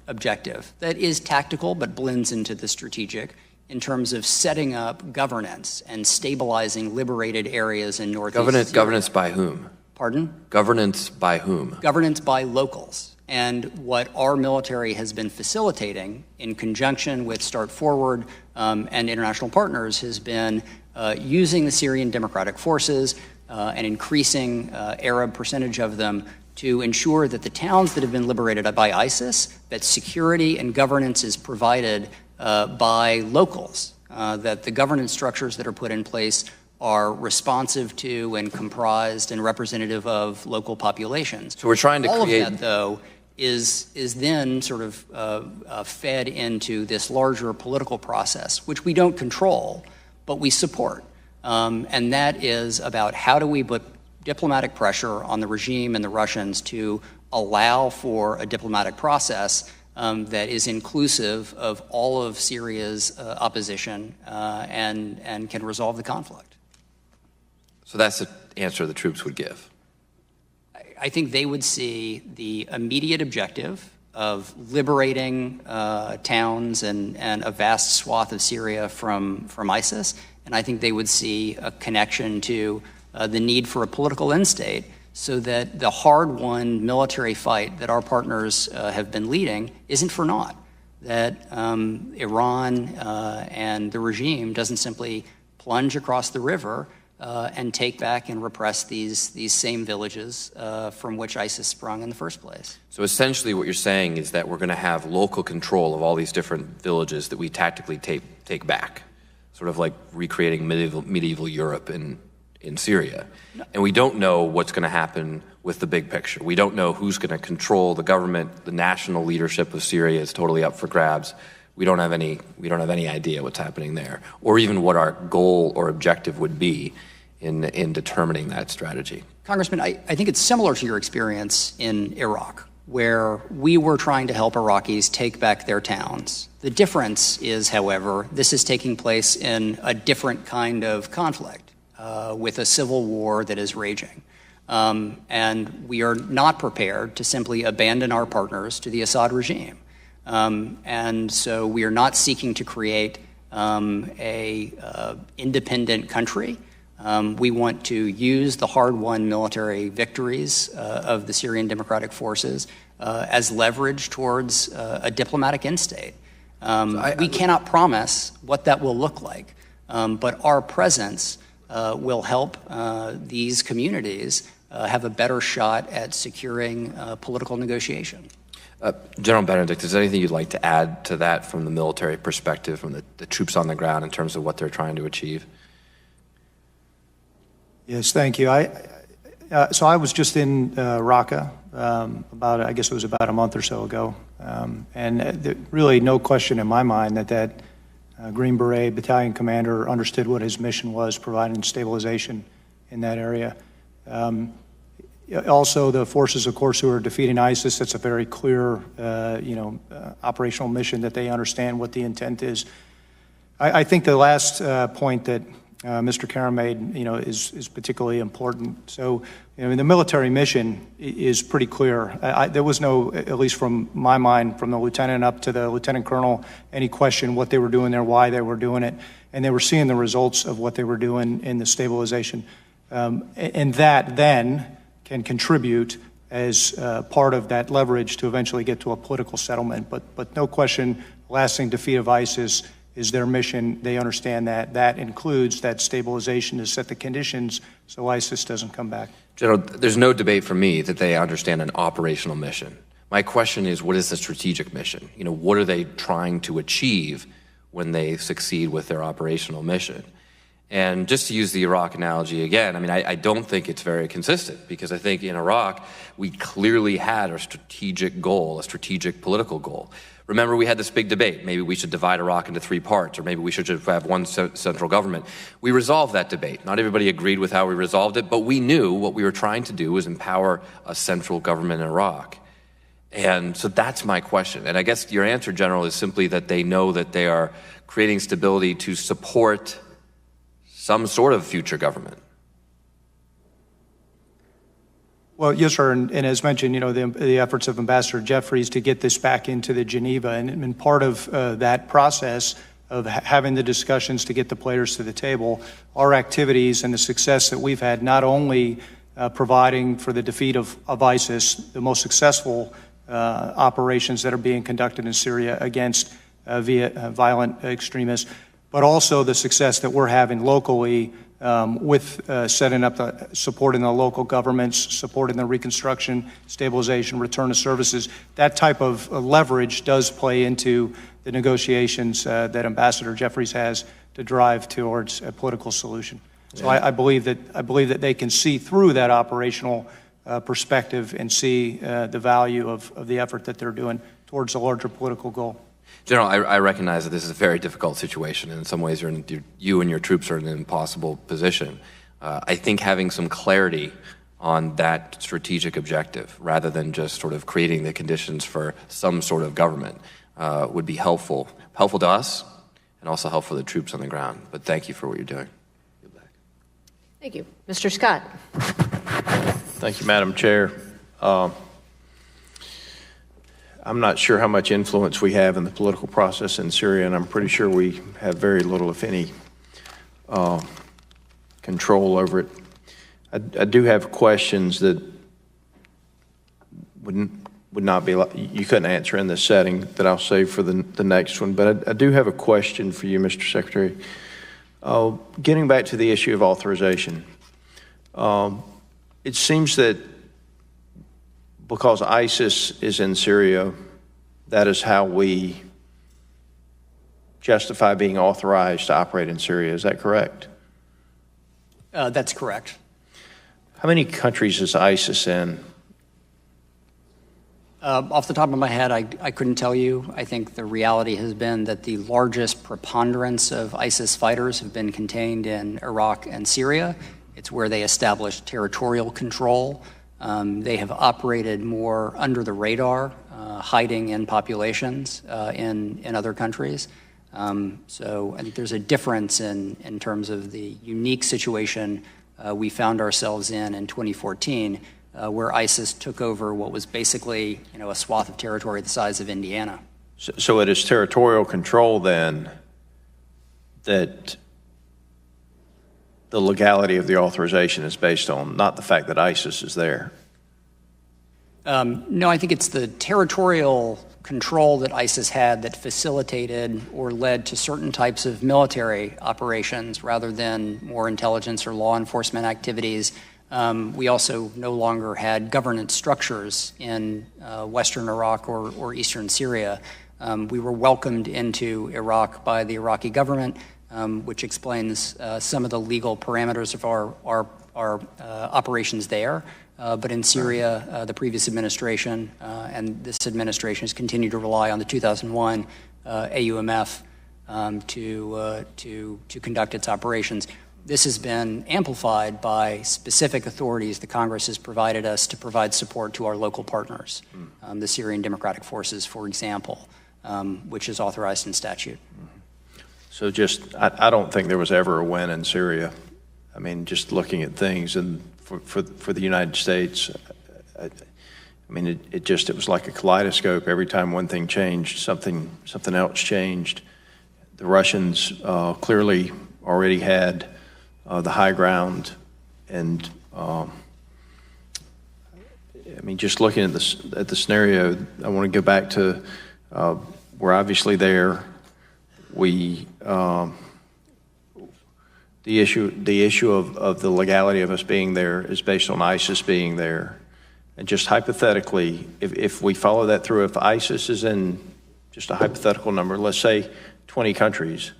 objective that is tactical but blends into the strategic, in terms of setting up governance and stabilizing liberated areas in northeast Syria. Governance by whom? Pardon? Governance by whom? Governance by locals. And what our military has been facilitating in conjunction with Start Forward and international partners has been using the Syrian Democratic Forces, an increasing Arab percentage of them, to ensure that the towns that have been liberated by ISIS, that security and governance is provided by locals, that the governance structures that are put in place are responsive to and comprised and representative of local populations. So we're trying to create... All of that, though, is then sort of fed into this larger political process, which we don't control, but we support. And that is about how do we put diplomatic pressure on the regime and the Russians to allow for a diplomatic process that is inclusive of all of Syria's opposition and can resolve the conflict. So that's the answer the troops would give. I think they would see the immediate objective of liberating towns and a vast swath of Syria from ISIS, and I think they would see a connection to the need for a political end state, so that the hard-won military fight that our partners have been leading isn't for naught, that Iran and the regime doesn't simply plunge across the river and take back and repress these same villages from which ISIS sprung in the first place. So essentially what you're saying is that we're going to have local control of all these different villages that we tactically take back, sort of like recreating medieval Europe in Syria. And we don't know what's going to happen with the big picture. We don't know who's going to control the government. The national leadership of Syria is totally up for grabs. We don't have any idea what's happening there, or even what our goal or objective would be in determining that strategy. Congressman, I think it's similar to your experience in Iraq, where we were trying to help Iraqis take back their towns. The difference is, however, this is taking place in a different kind of conflict. With a civil war that is raging. And we are not prepared to simply abandon our partners to the Assad regime. And so we are not seeking to create a independent country. We want to use the hard-won military victories of the Syrian Democratic Forces as leverage towards a diplomatic end state. We cannot promise what that will look like, but our presence will help these communities have a better shot at securing political negotiation. General Benedict, is there anything you'd like to add to that from the military perspective, from the troops on the ground in terms of what they're trying to achieve? Yes, thank you. So I was just in Raqqa I guess it was about a month or so ago, and really no question in my mind that Green Beret battalion commander understood what his mission was, providing stabilization in that area. Also, the forces, of course, who are defeating ISIS, that's a very clear, operational mission that they understand what the intent is. I think the last point that Mr. Karam made, is particularly important. So, the military mission is pretty clear. There was no, at least from my mind, from the lieutenant up to the lieutenant colonel, any question what they were doing there, why they were doing it, and they were seeing the results of what they were doing in the stabilization. And that then can contribute as part of that leverage to eventually get to a political settlement. But no question, lasting defeat of ISIS is their mission. They understand that. That includes that stabilization to set the conditions so ISIS doesn't come back. General, there's no debate for me that they understand an operational mission. My question is, what is the strategic mission? What are they trying to achieve when they succeed with their operational mission? And just to use the Iraq analogy again, I don't think it's very consistent, because I think in Iraq, we clearly had a strategic goal, a strategic political goal. Remember, we had this big debate. Maybe we should divide Iraq into 3 parts, or maybe we should just have one central government. We resolved that debate. Not everybody agreed with how we resolved it, but we knew what we were trying to do was empower a central government in Iraq. And so that's my question. And I guess your answer, General, is simply that they know that they are creating stability to support some sort of future government. Well, yes, sir, and as mentioned, the efforts of Ambassador Jeffries to get this back into the Geneva, and part of that process of having the discussions to get the players to the table, our activities and the success that we've had, not only providing for the defeat of ISIS, the most successful operations that are being conducted in Syria against violent extremists, but also the success that we're having locally with setting up supporting the local governments, supporting the reconstruction, stabilization, return of services. That type of leverage does play into the negotiations that Ambassador Jeffries has to drive towards a political solution. So I believe that they can see through that operational perspective and see the value of the effort that they're doing towards a larger political goal. General, I recognize that this is a very difficult situation, and in some ways you and your troops are in an impossible position. I think having some clarity on that strategic objective, rather than just sort of creating the conditions for some sort of government, would be helpful to us and also helpful to the troops on the ground. But thank you for what you're doing. Thank you. Mr. Scott. Thank you, Madam Chair. I'm not sure how much influence we have in the political process in Syria, and I'm pretty sure we have very little, if any, control over it. I do have questions that would not be, you couldn't answer in this setting, that I'll save for the next one. But I do have a question for you, Mr. Secretary. Getting back to the issue of authorization, it seems that because ISIS is in Syria, that is how we justify being authorized to operate in Syria. Is that correct? That's correct. How many countries is ISIS in? Off the top of my head, I couldn't tell you. I think the reality has been that the largest preponderance of ISIS fighters have been contained in Iraq and Syria. It's where they established territorial control. They have operated more under the radar, hiding in populations in other countries. So I think there's a difference in terms of the unique situation we found ourselves in 2014, where ISIS took over what was basically a swath of territory the size of Indiana. So it is territorial control then that the legality of the authorization is based on, not the fact that ISIS is there? No, I think it's the territorial control that ISIS had that facilitated or led to certain types of military operations rather than more intelligence or law enforcement activities. We also no longer had governance structures in western Iraq or eastern Syria. We were welcomed into Iraq by the Iraqi government, which explains some of the legal parameters of our operations there. But in Syria, the previous administration and this administration has continued to rely on the 2001 AUMF to conduct its operations. This has been amplified by specific authorities the Congress has provided us to provide support to our local partners, the Syrian Democratic Forces, for example, which is authorized in statute. So I don't think there was ever a win in Syria. I mean, just looking at things, and for the United States, I mean, it was like a kaleidoscope. Every time one thing changed, something else changed. The Russians clearly already had the high ground, and I mean, just looking at the scenario, I want to go back to we're obviously there. The issue of the legality of us being there is based on ISIS being there. And just hypothetically, if we follow that through, if ISIS is in just a hypothetical number, let's say 20 countries,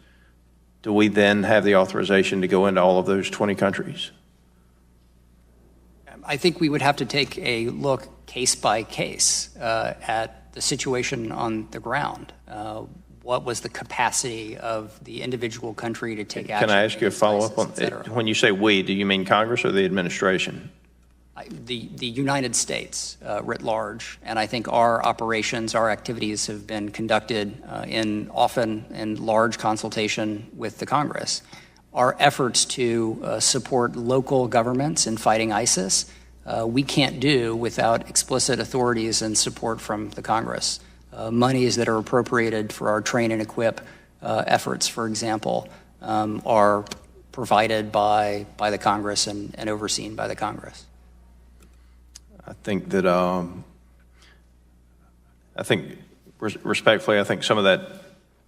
do we then have the authorization to go into all of those 20 countries? I think we would have to take a look case by case at the situation on the ground. What was the capacity of the individual country to take action? Can I ask you a follow-up on that? When you say we, do you mean Congress or the administration? The United States writ large, and I think our operations, our activities have been conducted often in large consultation with the Congress. Our efforts to support local governments in fighting ISIS, we can't do without explicit authorities and support from the Congress. Monies that are appropriated for our train and equip efforts, for example, are provided by the Congress and overseen by the Congress. I think that, respectfully, I think some of that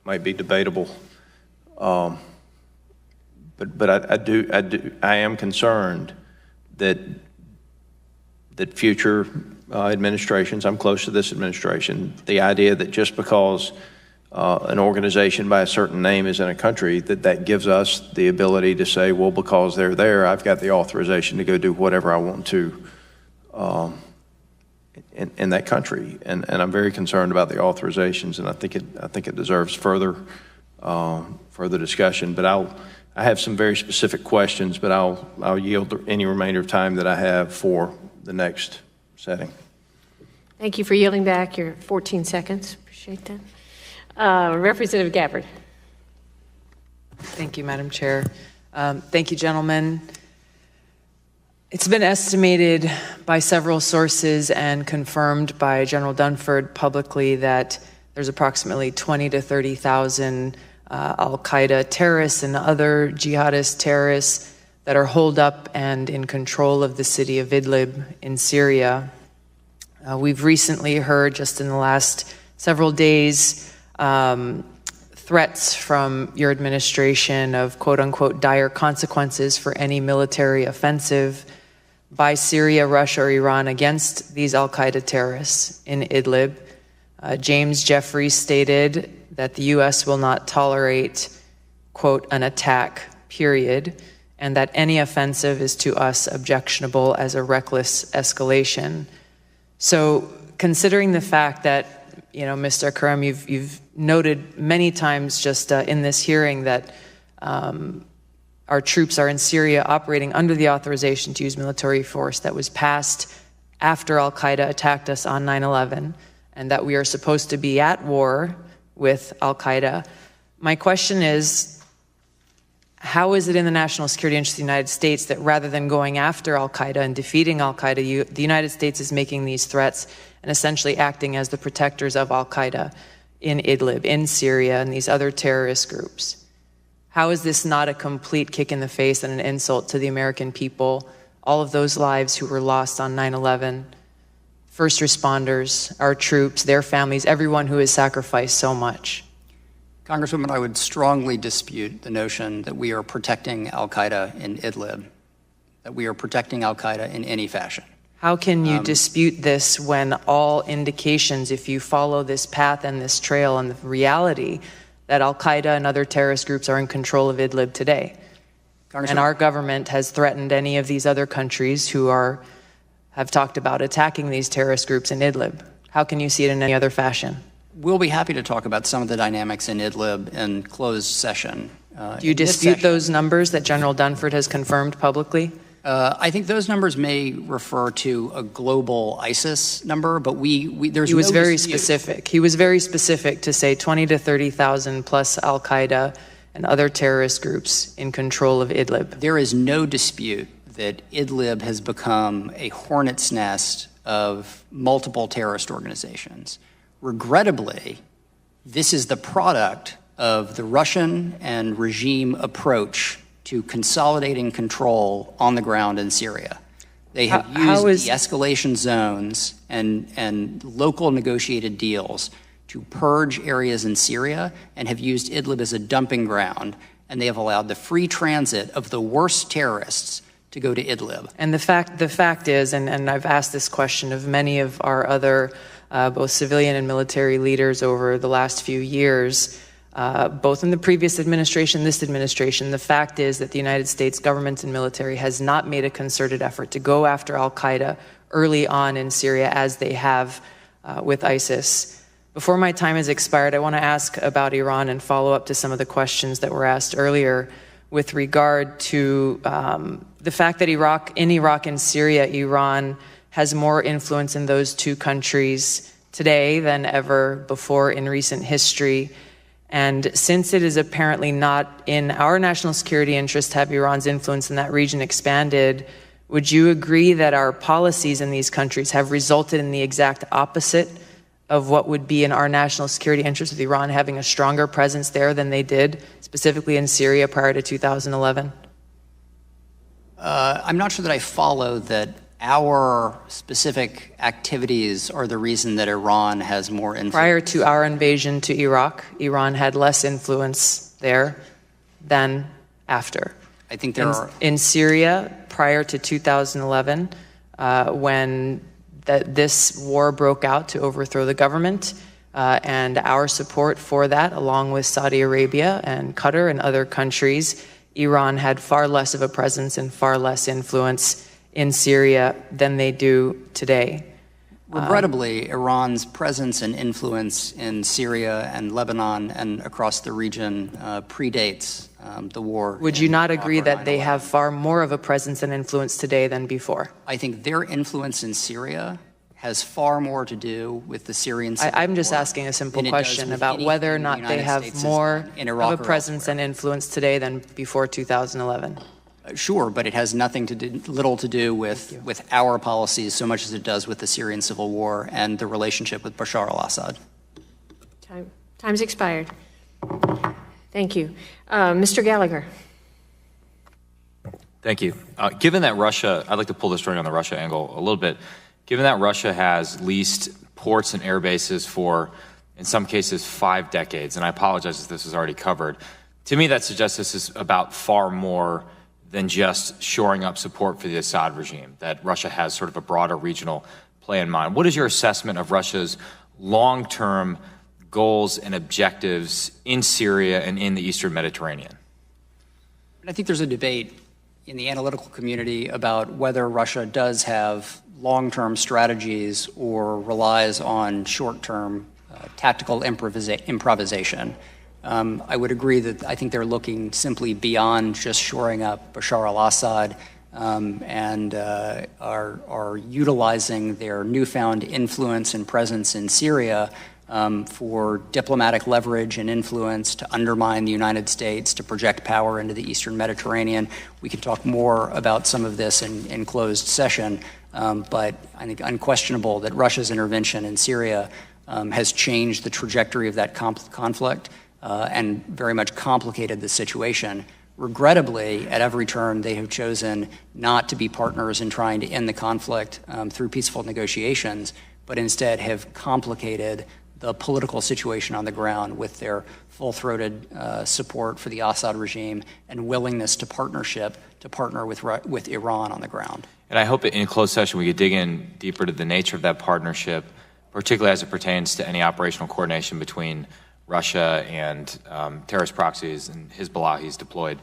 might be debatable. But I am concerned that future administrations, I'm close to this administration, the idea that just because an organization by a certain name is in a country, that gives us the ability to say, well, because they're there, I've got the authorization to go do whatever I want to in that country, and I'm very concerned about the authorizations, and I think it deserves further discussion. But I have some very specific questions, but I'll yield any remainder of time that I have for the next setting. Thank you for yielding back your 14 seconds. Appreciate that. Representative Gabbard. Thank you, Madam Chair. Thank you, gentlemen. It's been estimated by several sources and confirmed by General Dunford publicly that there's approximately 20 to 30,000 al-Qaeda terrorists and other jihadist terrorists that are holed up and in control of the city of Idlib in Syria. We've recently heard, just in the last several days, threats from your administration of quote-unquote dire consequences for any military offensive by Syria, Russia, or Iran against these al-Qaeda terrorists in Idlib. James Jeffrey stated that the U.S. will not tolerate, quote, an attack, period, and that any offensive is to us objectionable as a reckless escalation. So considering the fact that, you know, Mr. Karim, you've noted many times just in this hearing that our troops are in Syria operating under the authorization to use military force that was passed after al-Qaeda attacked us on 9/11, and that we are supposed to be at war with al-Qaeda. My question is, how is it in the national security interest of the United States that rather than going after al-Qaeda and defeating al-Qaeda, the United States is making these threats and essentially acting as the protectors of al-Qaeda in Idlib, in Syria, and these other terrorist groups? How is this not a complete kick in the face and an insult to the American people, all of those lives who were lost on 9/11, first responders, our troops, their families, everyone who has sacrificed so much? Congresswoman, I would strongly dispute the notion that we are protecting al-Qaeda in Idlib, that we are protecting al-Qaeda in any fashion. How can you dispute this when all indications, if you follow this path and this trail and the reality that al-Qaeda and other terrorist groups are in control of Idlib today? And our government has threatened any of these other countries who have talked about attacking these terrorist groups in Idlib. How can you see it in any other fashion? We'll be happy to talk about some of the dynamics in Idlib in closed session. Do you dispute those numbers that General Dunford has confirmed publicly? I think those numbers may refer to a global ISIS number, but there's He was no very dispute. specific. He was very specific to say 20 to 30,000 plus Al-Qaeda and other terrorist groups in control of Idlib. There is no dispute that Idlib has become a hornet's nest of multiple terrorist organizations. Regrettably, this is the product of the Russian and regime approach to consolidating control on the ground in Syria. They have used de-escalation zones and local negotiated deals to purge areas in Syria and have used Idlib as a dumping ground, and they have allowed the free transit of the worst terrorists to go to Idlib. And the fact is, and I've asked this question of many of our other both civilian and military leaders over the last few years, both in the previous administration, this administration, the fact is that the United States government and military has not made a concerted effort to go after Al-Qaeda early on in Syria as they have with ISIS. Before my time has expired, I want to ask about Iran and follow up to some of the questions that were asked earlier with regard to the fact that in Iraq and Syria, Iran has more influence in those two countries today than ever before in recent history. And since it is apparently not in our national security interest to have Iran's influence in that region expanded, would you agree that our policies in these countries have resulted in the exact opposite of what would be in our national security interest, with Iran having a stronger presence there than they did, specifically in Syria prior to 2011? I'm not sure that I follow that our specific activities are the reason that Iran has more influence. Prior to our invasion to Iraq, Iran had less influence there than after. I think in Syria, prior to 2011, when this war broke out to overthrow the government, and our support for that, along with Saudi Arabia and Qatar and other countries, Iran had far less of a presence and far less influence in Syria than they do today. Regrettably, Iran's presence and influence in Syria and Lebanon and across the region predates the war. Would you not agree that they have far more of a presence and influence today than before? I think their influence in Syria has far more to do with the Syrian civil war. I'm just asking a simple question about whether or not they have more of a presence and influence today than before 2011. Sure, but it has little to do with our policies so much as it does with the Syrian civil war and the relationship with Bashar al-Assad. Time's expired. Thank you. Mr. Gallagher. Thank you. Given that Russia, I'd like to pull the string on the Russia angle a little bit. Given that Russia has leased ports and air bases for, in some cases, 5 decades, and I apologize if this is already covered, to me that suggests this is about far more than just shoring up support for the Assad regime, that Russia has sort of a broader regional play in mind. What is your assessment of Russia's long-term goals and objectives in Syria and in the Eastern Mediterranean? I think there's a debate in the analytical community about whether Russia does have long-term strategies or relies on short-term tactical improvisation. I would agree that I think they're looking simply beyond just shoring up Bashar al-Assad and are utilizing their newfound influence and presence in Syria for diplomatic leverage and influence to undermine the United States, to project power into the Eastern Mediterranean. We can talk more about some of this in closed session, but I think unquestionable that Russia's intervention in Syria has changed the trajectory of that conflict and very much complicated the situation. Regrettably, at every turn, they have chosen not to be partners in trying to end the conflict through peaceful negotiations, but instead have complicated the political situation on the ground with their full-throated support for the Assad regime and willingness to partner with Iran on the ground. And I hope in closed session we could dig in deeper to the nature of that partnership, particularly as it pertains to any operational coordination between Russia and terrorist proxies and Hezbollah he's deployed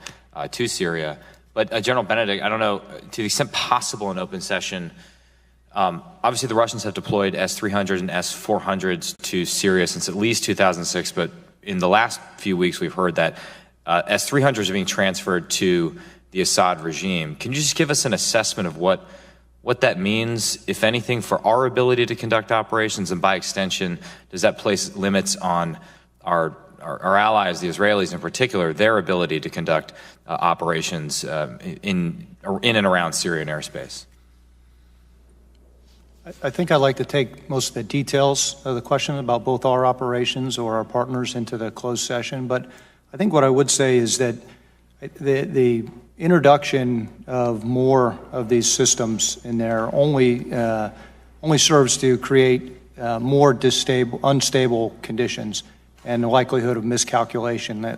to Syria. But General Benedict, I don't know, to the extent possible in open session, obviously the Russians have deployed S-300s and S-400s to Syria since at least 2006, but in the last few weeks we've heard that S-300s are being transferred to the Assad regime. Can you just give us an assessment of what that means, if anything, for our ability to conduct operations, and by extension, does that place limits on our allies, the Israelis in particular, their ability to conduct operations in and around Syrian airspace? I think I'd like to take most of the details of the question about both our operations or our partners into the closed session, but I think what I would say is that the introduction of more of these systems in there only serves to create more unstable conditions and the likelihood of miscalculation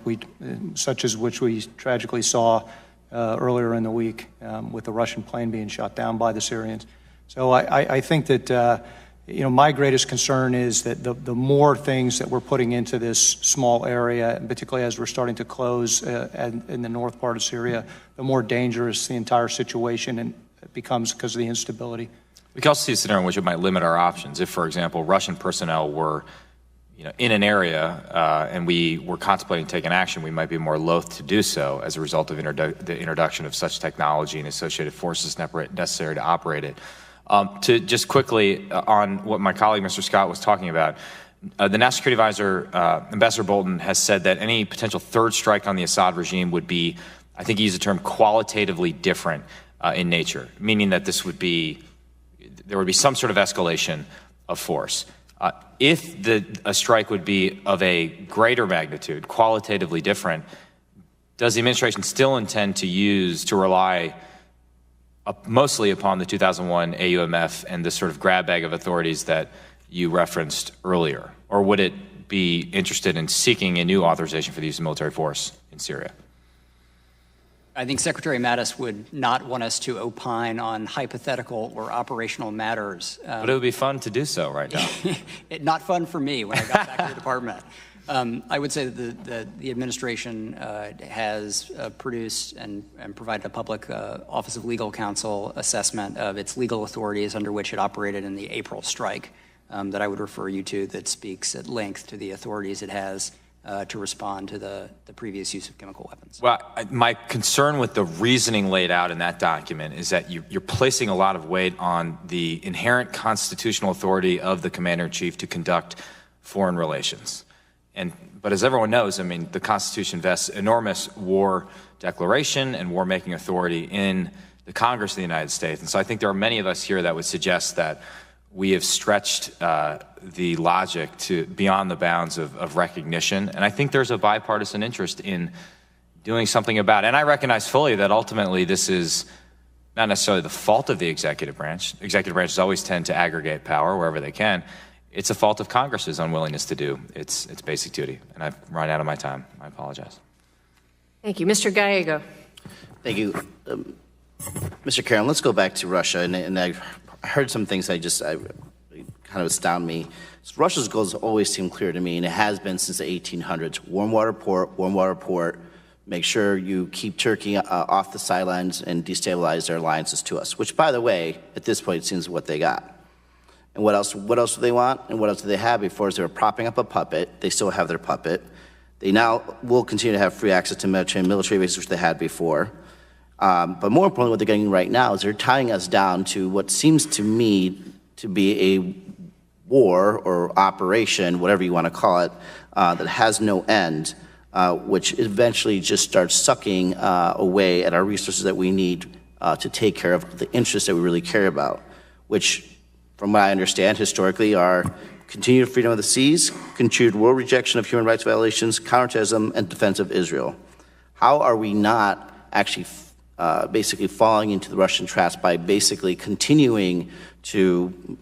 such as which we tragically saw earlier in the week with the Russian plane being shot down by the Syrians. So I think that my greatest concern is that the more things that we're putting into this small area, and particularly as we're starting to close in the north part of Syria, the more dangerous the entire situation becomes because of the instability. We can also see a scenario in which it might limit our options. If, for example, Russian personnel were in an area and we were contemplating taking action, we might be more loath to do so as a result of the introduction of such technology and associated forces necessary to operate it. To just quickly on what my colleague, Mr. Scott, was talking about, the National Security Advisor, Ambassador Bolton, has said that any potential third strike on the Assad regime would be, I think he used the term, qualitatively different in nature, meaning that there would be some sort of escalation of force. If a strike would be of a greater magnitude, qualitatively different, does the administration still intend to rely mostly upon the 2001 AUMF and the sort of grab bag of authorities that you referenced earlier? Or would it be interested in seeking a new authorization for the use of military force in Syria? I think Secretary Mattis would not want us to opine on hypothetical or operational matters. But it would be fun to do so right now. Not fun for me when I got back to the department. I would say that the administration has produced and provided a public Office of Legal Counsel assessment of its legal authorities under which it operated in the April strike that I would refer you to, that speaks at length to the authorities it has to respond to the previous use of chemical weapons. Well, my concern with the reasoning laid out in that document is that you're placing a lot of weight on the inherent constitutional authority of the Commander-in-Chief to conduct foreign relations. But as everyone knows, I mean, the Constitution vests enormous war declaration and war-making authority in the Congress of the United States. And so I think there are many of us here that would suggest that we have stretched the logic to beyond the bounds of recognition. And I think there's a bipartisan interest in doing something about it. And I recognize fully that ultimately this is not necessarily the fault of the executive branch. Executive branches always tend to aggregate power wherever they can. It's a fault of Congress's unwillingness to do its basic duty. And I've run out of my time. I apologize. Thank you. Mr. Gallego. Thank you. Mr. Caron, let's go back to Russia. And I've heard some things that kind of astound me. Russia's goals always seem clear to me, and it has been since the 1800s. Warm water port, make sure you keep Turkey off the sidelines and destabilize their alliances to us, which, by the way, at this point seems what they got. And what else do they want? And what else do they have? Before they were propping up a puppet. They still have their puppet. They now will continue to have free access to military bases, which they had before. But more importantly, what they're getting right now is they're tying us down to what seems to me to be a war or operation, whatever you want to call it, that has no end, which eventually just starts sucking away at our resources that we need to take care of the interests that we really care about, which, from what I understand, historically are continued freedom of the seas, continued world rejection of human rights violations, counterterrorism, and defense of Israel. How are we not actually basically falling into the Russian traps by basically continuing to,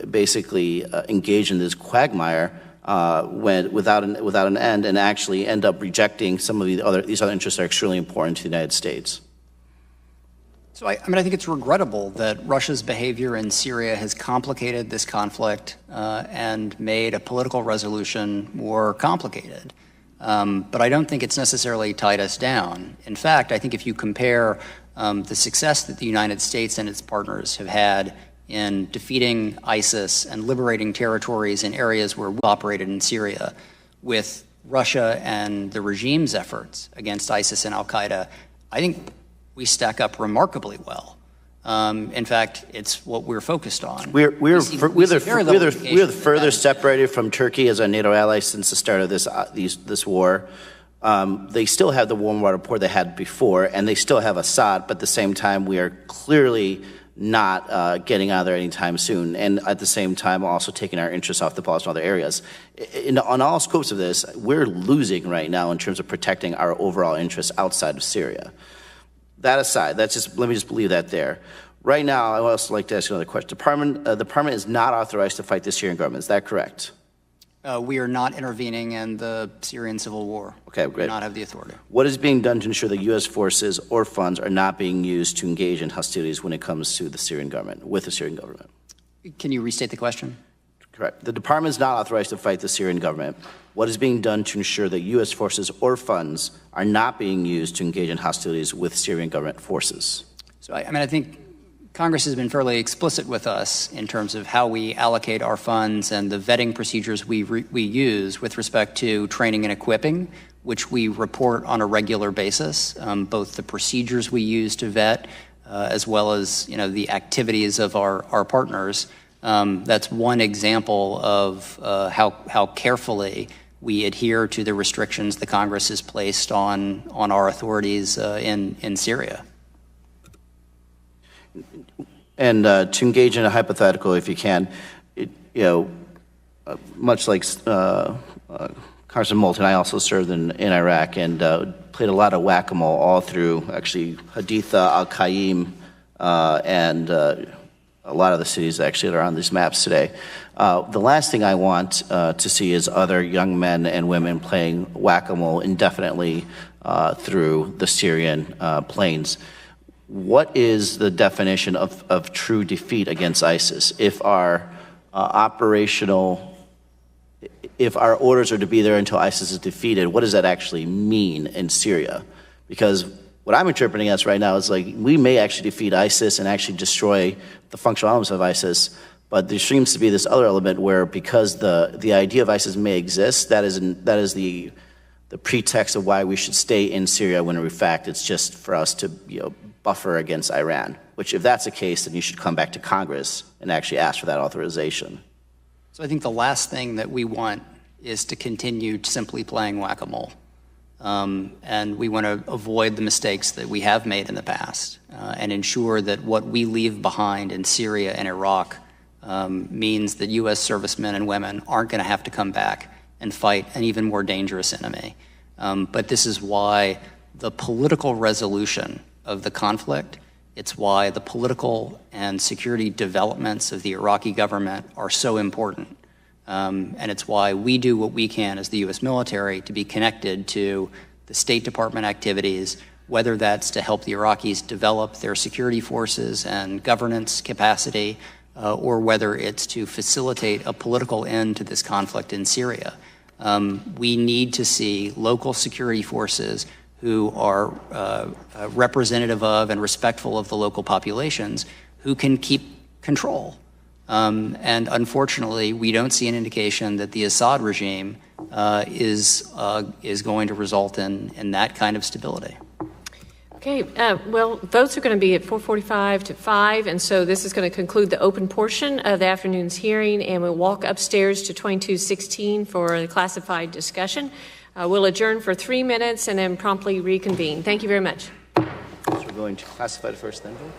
basically engage in this quagmire without an end, and actually end up rejecting some of these other interests that are extremely important to the United States? So I think it's regrettable that Russia's behavior in Syria has complicated this conflict and made a political resolution more complicated. But I don't think it's necessarily tied us down. In fact, I think if you compare the success that the United States and its partners have had in defeating ISIS and liberating territories in areas where we operated in Syria with Russia and the regime's efforts against ISIS and al-Qaeda, I think we stack up remarkably well. In fact, it's what we're focused on. We're the furthest separated from Turkey as a NATO ally since the start of this war. They still have the warm water port they had before, and they still have Assad, but at the same time, we are clearly not getting out of there anytime soon, and at the same time also taking our interests off the ball in other areas. On all scopes of this, we're losing right now in terms of protecting our overall interests outside of Syria. That aside, let me just leave that there. Right now, I would also like to ask you another question. The Department is not authorized to fight the Syrian government. Is that correct? We are not intervening in the Syrian civil war. Okay, great. We do not have the authority. What is being done to ensure that U.S. forces or funds are not being used to engage in hostilities when it comes to the Syrian government, with the Syrian government? Can you restate the question? Correct. The Department is not authorized to fight the Syrian government. What is being done to ensure that U.S. forces or funds are not being used to engage in hostilities with Syrian government forces? So, I think Congress has been fairly explicit with us in terms of how we allocate our funds and the vetting procedures we use with respect to training and equipping, which we report on a regular basis, both the procedures we use to vet as well as the activities of our partners. That's one example of how carefully we adhere to the restrictions the Congress has placed on our authorities in Syria. And to engage in a hypothetical, if you can, much like Congressman Moulton, I also served in Iraq and played a lot of whack-a-mole all through, actually, Haditha, Al-Qaim, and a lot of the cities actually that are on these maps today. The last thing I want to see is other young men and women playing whack-a-mole indefinitely through the Syrian plains. What is the definition of true defeat against ISIS? If our if our orders are to be there until ISIS is defeated, what does that actually mean in Syria? Because what I'm interpreting as right now is like we may actually defeat ISIS and actually destroy the functional elements of ISIS, but there seems to be this other element where because the idea of ISIS may exist, that is the pretext of why we should stay in Syria when in fact it's just for us to buffer against Iran, which if that's the case, then you should come back to Congress and actually ask for that authorization. So I think the last thing that we want is to continue simply playing whack-a-mole. And we want to avoid the mistakes that we have made in the past and ensure that what we leave behind in Syria and Iraq means that U.S. servicemen and women aren't going to have to come back and fight an even more dangerous enemy. But this is why the political resolution of the conflict, it's why the political and security developments of the Iraqi government are so important. And it's why we do what we can as the U.S. military to be connected to the State Department activities, whether that's to help the Iraqis develop their security forces and governance capacity, or whether it's to facilitate a political end to this conflict in Syria. We need to see local security forces who are representative of and respectful of the local populations who can keep control. And unfortunately, we don't see an indication that the Assad regime is going to result in that kind of stability. Okay, well, votes are going to be at 4:45 to 5, and so this is going to conclude the open portion of the afternoon's hearing, and we'll walk upstairs to 2216 for a classified discussion. We'll adjourn for 3 minutes and then promptly reconvene. Thank you very much. So we're going to classified first, then vote.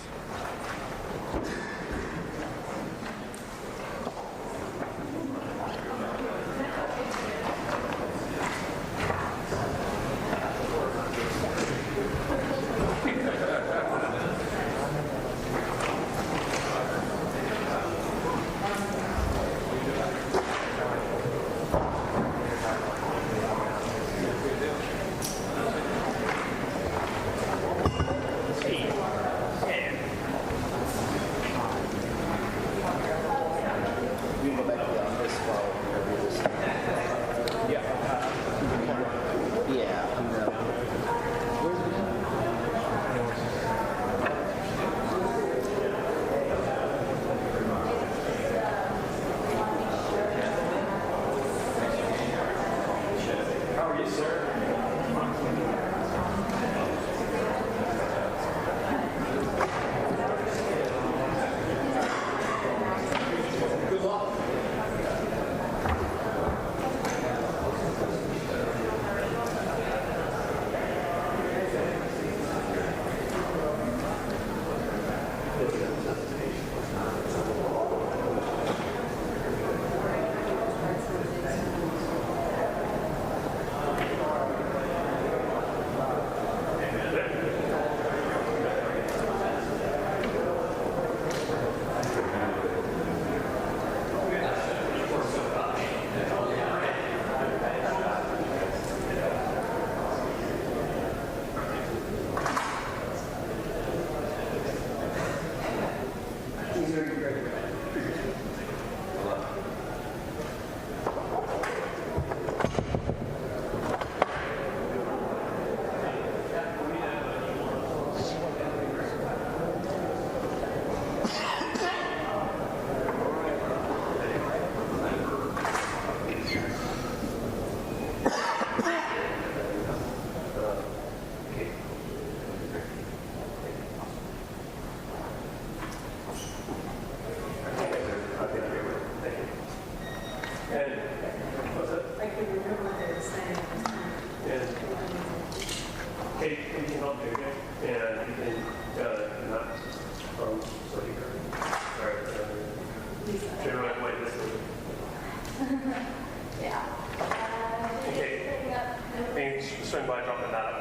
Swing by, dropping that.